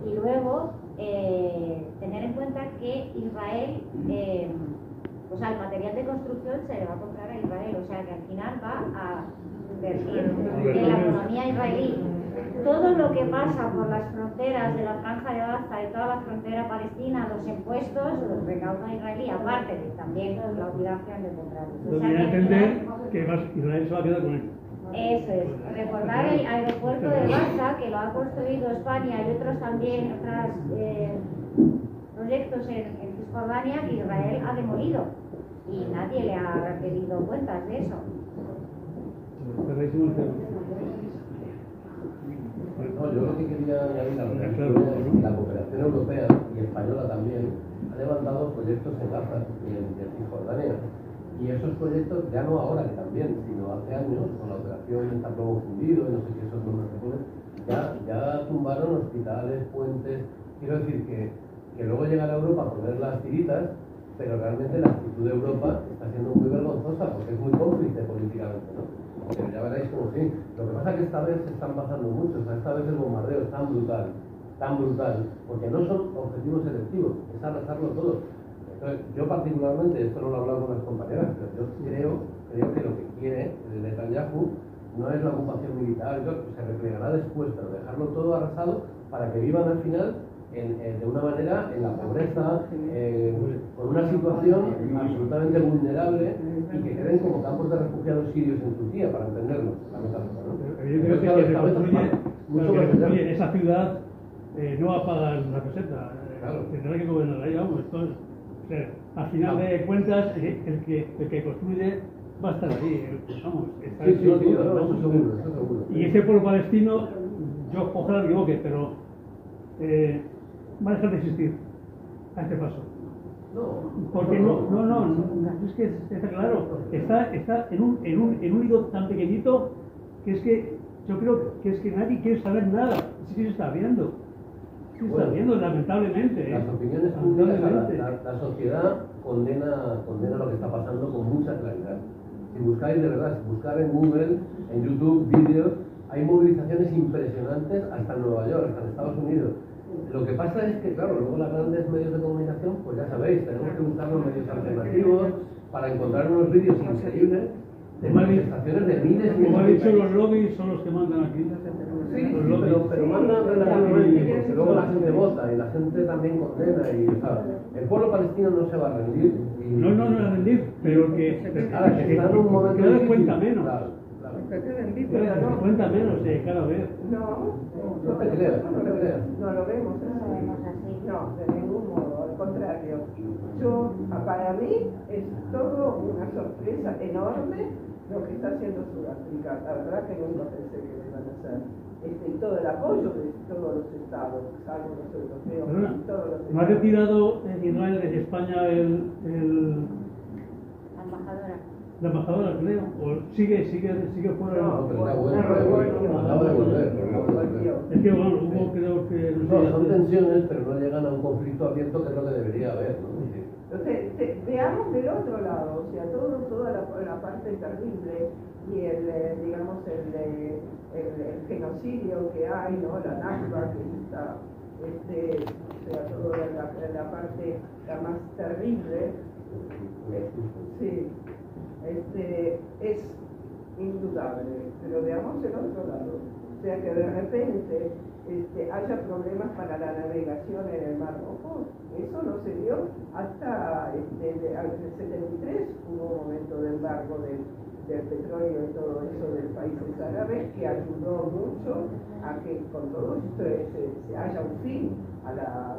y luego tener en cuenta que Israel, o sea, el material de construcción se le va a comprar a Israel, o sea que al final va a invertir en la economía israelí. Todo lo que pasa por las fronteras de la Franja de Gaza y toda la frontera palestina, los impuestos los recauda israelí, aparte de también la obligación de comprarlos. O sea, Debería entender que Israel se va a quedar con él. Eso es, recordar el aeropuerto de Gaza, que lo ha construido España y otros también, otros proyectos en Cisjordania que Israel ha demolido y nadie le ha pedido cuentas de eso. No, yo lo que quería añadir a lo que es que la cooperación europea y española también ha levantado proyectos en Gaza y en Cisjordania. Y esos proyectos, ya no ahora que también, sino hace años, con la operación Está Plomo Fundido, y no sé qué esos nombres se ponen, ya tumbaron hospitales, puentes. Quiero decir que luego llegan a Europa a poner las tiritas, pero realmente la actitud de Europa está siendo muy vergonzosa porque es muy cómplice políticamente, ¿no? Pero ya veréis como sí. Lo que pasa es que esta vez se están pasando mucho, o sea, esta vez el bombardeo es tan brutal, porque no son objetivos selectivos, es arrasarlo todo. Entonces, yo particularmente, esto no lo he hablado con las compañeras, pero yo creo que lo que quiere Netanyahu no es la ocupación militar, se replegará después, pero dejarlo todo arrasado para que vivan al final de una manera en la pobreza, con una situación absolutamente vulnerable y que queden como campos de refugiados sirios en Turquía, para entendernos, la metáfora, ¿no? Yo creo que reconstruye esa ciudad no va a pagar la peseta, tendrá que gobernar ahí, vamos, esto es, o sea, al final de cuentas el que construye va a estar ahí, vamos, está sí, eso seguro. Y ese pueblo palestino, yo ojalá me equivoque, pero va a dejar de existir. a este paso. No. Porque es que está claro, está en un hilo tan pequeñito que es que yo creo que es que nadie quiere saber nada. Sí que se está viendo. Se está viendo, lamentablemente. Las opiniones públicas, lamentablemente. la sociedad condena lo que está pasando con mucha claridad. Si buscáis de verdad, si buscar en Google, en YouTube, vídeos, hay movilizaciones impresionantes hasta en Nueva York, hasta en Estados Unidos. Lo que pasa es que, claro, luego los grandes medios de comunicación, pues ya sabéis, tenemos que buscar los medios alternativos para encontrar unos vídeos increíbles de manifestaciones de miles y Como ha dicho, miles. los lobbies son los que mandan aquí. Sí, Los lobbies. pero mandan relativamente, porque luego la gente vota y la gente también condena y, o sea, el pueblo palestino no se va a rendir. Y, No a rendir, pero que ahora que está en un momento cada vez difícil, cuenta menos. Claro. Cuenta menos cada vez. No te creas. No lo vemos No lo vemos así. así. No, de ningún modo, al contrario. Para mí es todo una sorpresa enorme lo que está haciendo Sudáfrica. La verdad que nunca pensé que lo iban a hacer. Y todo el apoyo de todos los estados, salvo los europeos, Perdona, todos los ¿no ha retirado Israel de España La embajadora. la embajadora, creo? ¿O sigue fuera? No, pero está bueno, acaba de volver. Es que bueno, hubo creo que No, son tensiones, pero no llegan a un conflicto abierto que es lo que debería haber, ¿no? Entonces, veamos del otro lado, o sea, toda la parte terrible y digamos, el genocidio que hay, ¿no? La Nakba, que está, o sea, toda la parte la más terrible, sí, es indudable, pero veamos el otro lado, o sea, que de repente haya problemas para la navegación en el Mar Rojo. Eso no se dio hasta el 73, hubo un momento de embargo del petróleo y todo eso del países árabes que ayudó mucho a que con todo esto se haya un fin a la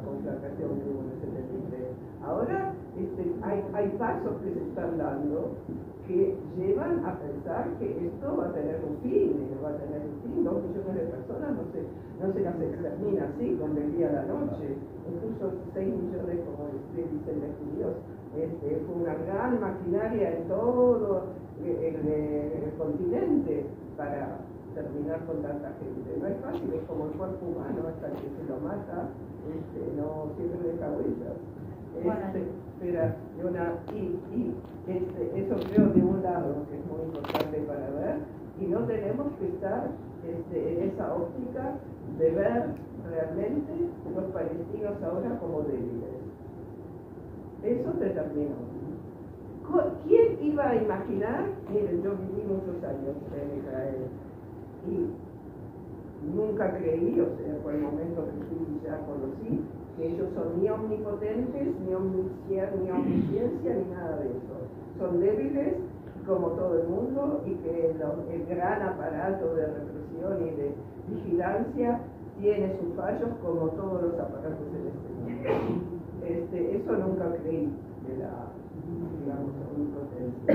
conflagración que hubo en el 73. Ahora hay pasos que se están dando que llevan a pensar que esto va a tener un fin, y va a tener un fin. 2 millones de personas no se las extermina así, con el día a la noche. Incluso 6 millones, como dicen los judíos, fue una gran maquinaria en todo el continente para terminar con tanta gente. No es fácil, es como el cuerpo humano, hasta que se lo mata, no siempre deja huellas. Eso creo de un lado que es muy importante para ver, y no tenemos que estar en esa óptica de ver realmente los palestinos ahora como débiles. Eso se terminó. ¿Quién iba a imaginar? Miren, yo viví muchos años en Israel y nunca creí, o sea, por el momento que fui ya conocí, que ellos son ni omnipotentes, ni omnisciencia, ni nada de eso. Son débiles como todo el mundo y que el gran aparato de represión y de vigilancia tiene sus fallos como todos los aparatos en este mundo. Eso nunca creí de la, digamos, omnipotencia.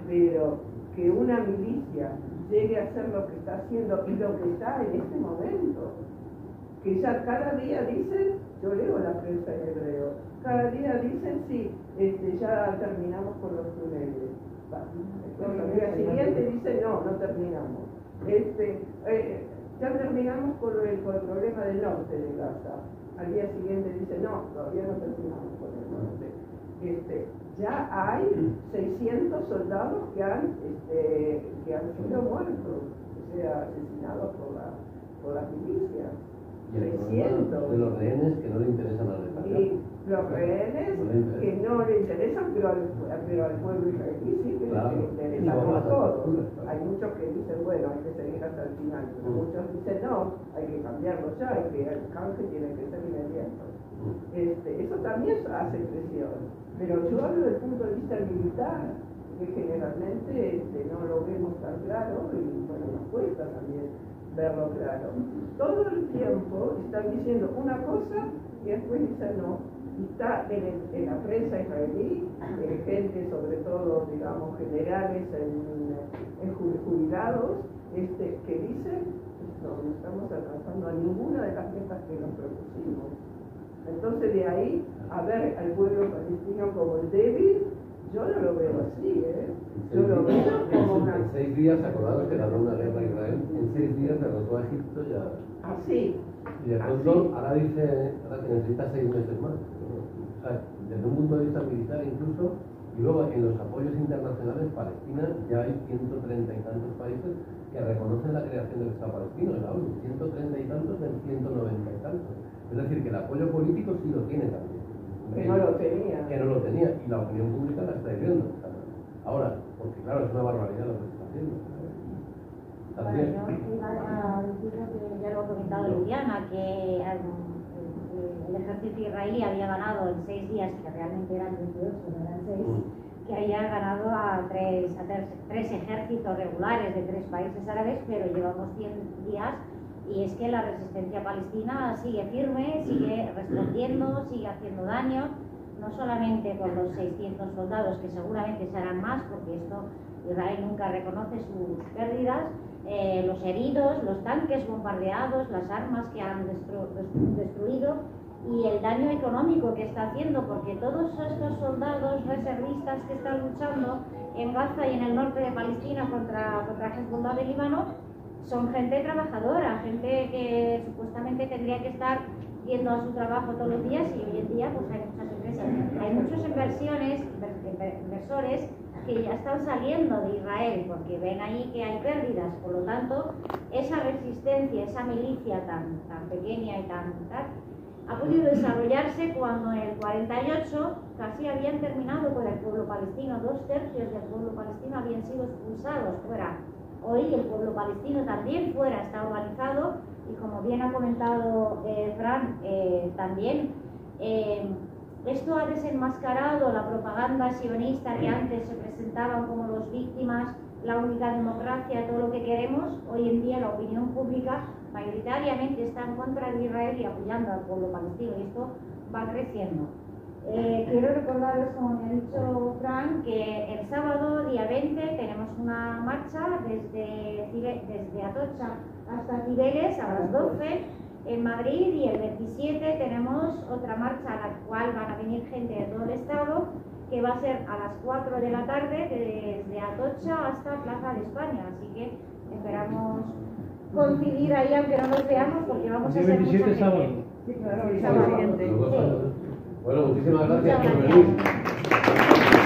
Pero que una milicia llegue a hacer lo que está haciendo y lo que está en este momento, que ya cada día dicen, yo leo la prensa en hebreo, cada día dicen, sí, ya terminamos con los túneles. Al día siguiente dicen, no terminamos. Ya terminamos con el problema del norte de Gaza. Al día siguiente dicen, no, todavía no terminamos con el norte. Ya hay 600 soldados que han sido muertos, o sea, asesinados por las milicias. Y el problema de los rehenes que no le interesan a la Y los rehenes que no le interesan, pero al pueblo israelí sí que claro, le interesan a todos. Hay muchos que dicen, bueno, hay que seguir hasta el final, pero muchos dicen, no, hay que cambiarlo ya, el canje tiene que ser inmediato. Eso también hace presión, pero yo hablo desde el punto de vista militar, que generalmente no lo vemos tan claro y bueno, nos cuesta también verlo claro. Todo el tiempo están diciendo una cosa y después dicen no. Está en la prensa israelí, gente sobre todo, digamos, generales en jubilados, que dicen no estamos alcanzando a ninguna de las metas que nos propusimos. Entonces de ahí a ver al pueblo palestino como el débil, yo no lo veo así, yo lo veo como una... En 6 días, acordados que ganó una guerra a Israel, en 6 días derrotó a Egipto ya. Así. Y de pronto ahora dice ahora que necesita 6 meses más. O sea, desde un punto de vista militar incluso, y luego en los apoyos internacionales, Palestina ya hay 130 y tantos países que reconocen la creación del Estado palestino, en la ONU, 130 y tantos del 190 y tantos. Es decir, que el apoyo político sí lo tiene también. Que no lo tenía. Que no lo tenía, y la opinión pública la está viendo. Ahora, porque claro, es una barbaridad lo que se está haciendo. También. Bueno, yo iba a decir que ya lo ha comentado Liliana, que el ejército israelí había ganado en 6 días, que realmente eran 28, no eran 6, que había ganado a tres ejércitos regulares de 3 países árabes, pero llevamos 100 días y es que la resistencia palestina sigue firme, sigue respondiendo, sigue haciendo daño, no solamente con los 600 soldados, que seguramente serán más, porque esto Israel nunca reconoce sus pérdidas, los heridos, los tanques bombardeados, las armas que han destruido y el daño económico que está haciendo, porque todos estos soldados reservistas que están luchando en Gaza y en el norte de Palestina contra Hezbollah de Líbano son gente trabajadora, gente que supuestamente tendría que estar yendo a su trabajo todos los días, y hoy en día pues hay muchas empresas, hay muchos inversores que ya están saliendo de Israel porque ven ahí que hay pérdidas. Por lo tanto, esa resistencia, esa milicia tan pequeña y tan ha podido desarrollarse cuando en el 48 casi habían terminado con el pueblo palestino, 2/3 del pueblo palestino habían sido expulsados fuera. Hoy el pueblo palestino también fuera está organizado, y como bien ha comentado Fran, también esto ha desenmascarado la propaganda sionista que antes se presentaban como los víctimas, la única democracia, todo lo que queremos. Hoy en día la opinión pública mayoritariamente está en contra de Israel y apoyando al pueblo palestino, y esto va creciendo. Quiero recordaros, como me ha dicho Fran, que el sábado, día 20, tenemos una marcha desde Atocha hasta Cibeles a las 12 en Madrid, y el 27 tenemos otra marcha a la cual van a venir gente de todo el estado, que va a ser a las 4 de la tarde desde Atocha hasta Plaza de España, así que esperamos coincidir ahí aunque no nos veamos, porque vamos a ser mucha gente. Sábado. Sí, claro, el sábado siguiente. Bueno, muchísimas gracias Muchas por gracias. venir.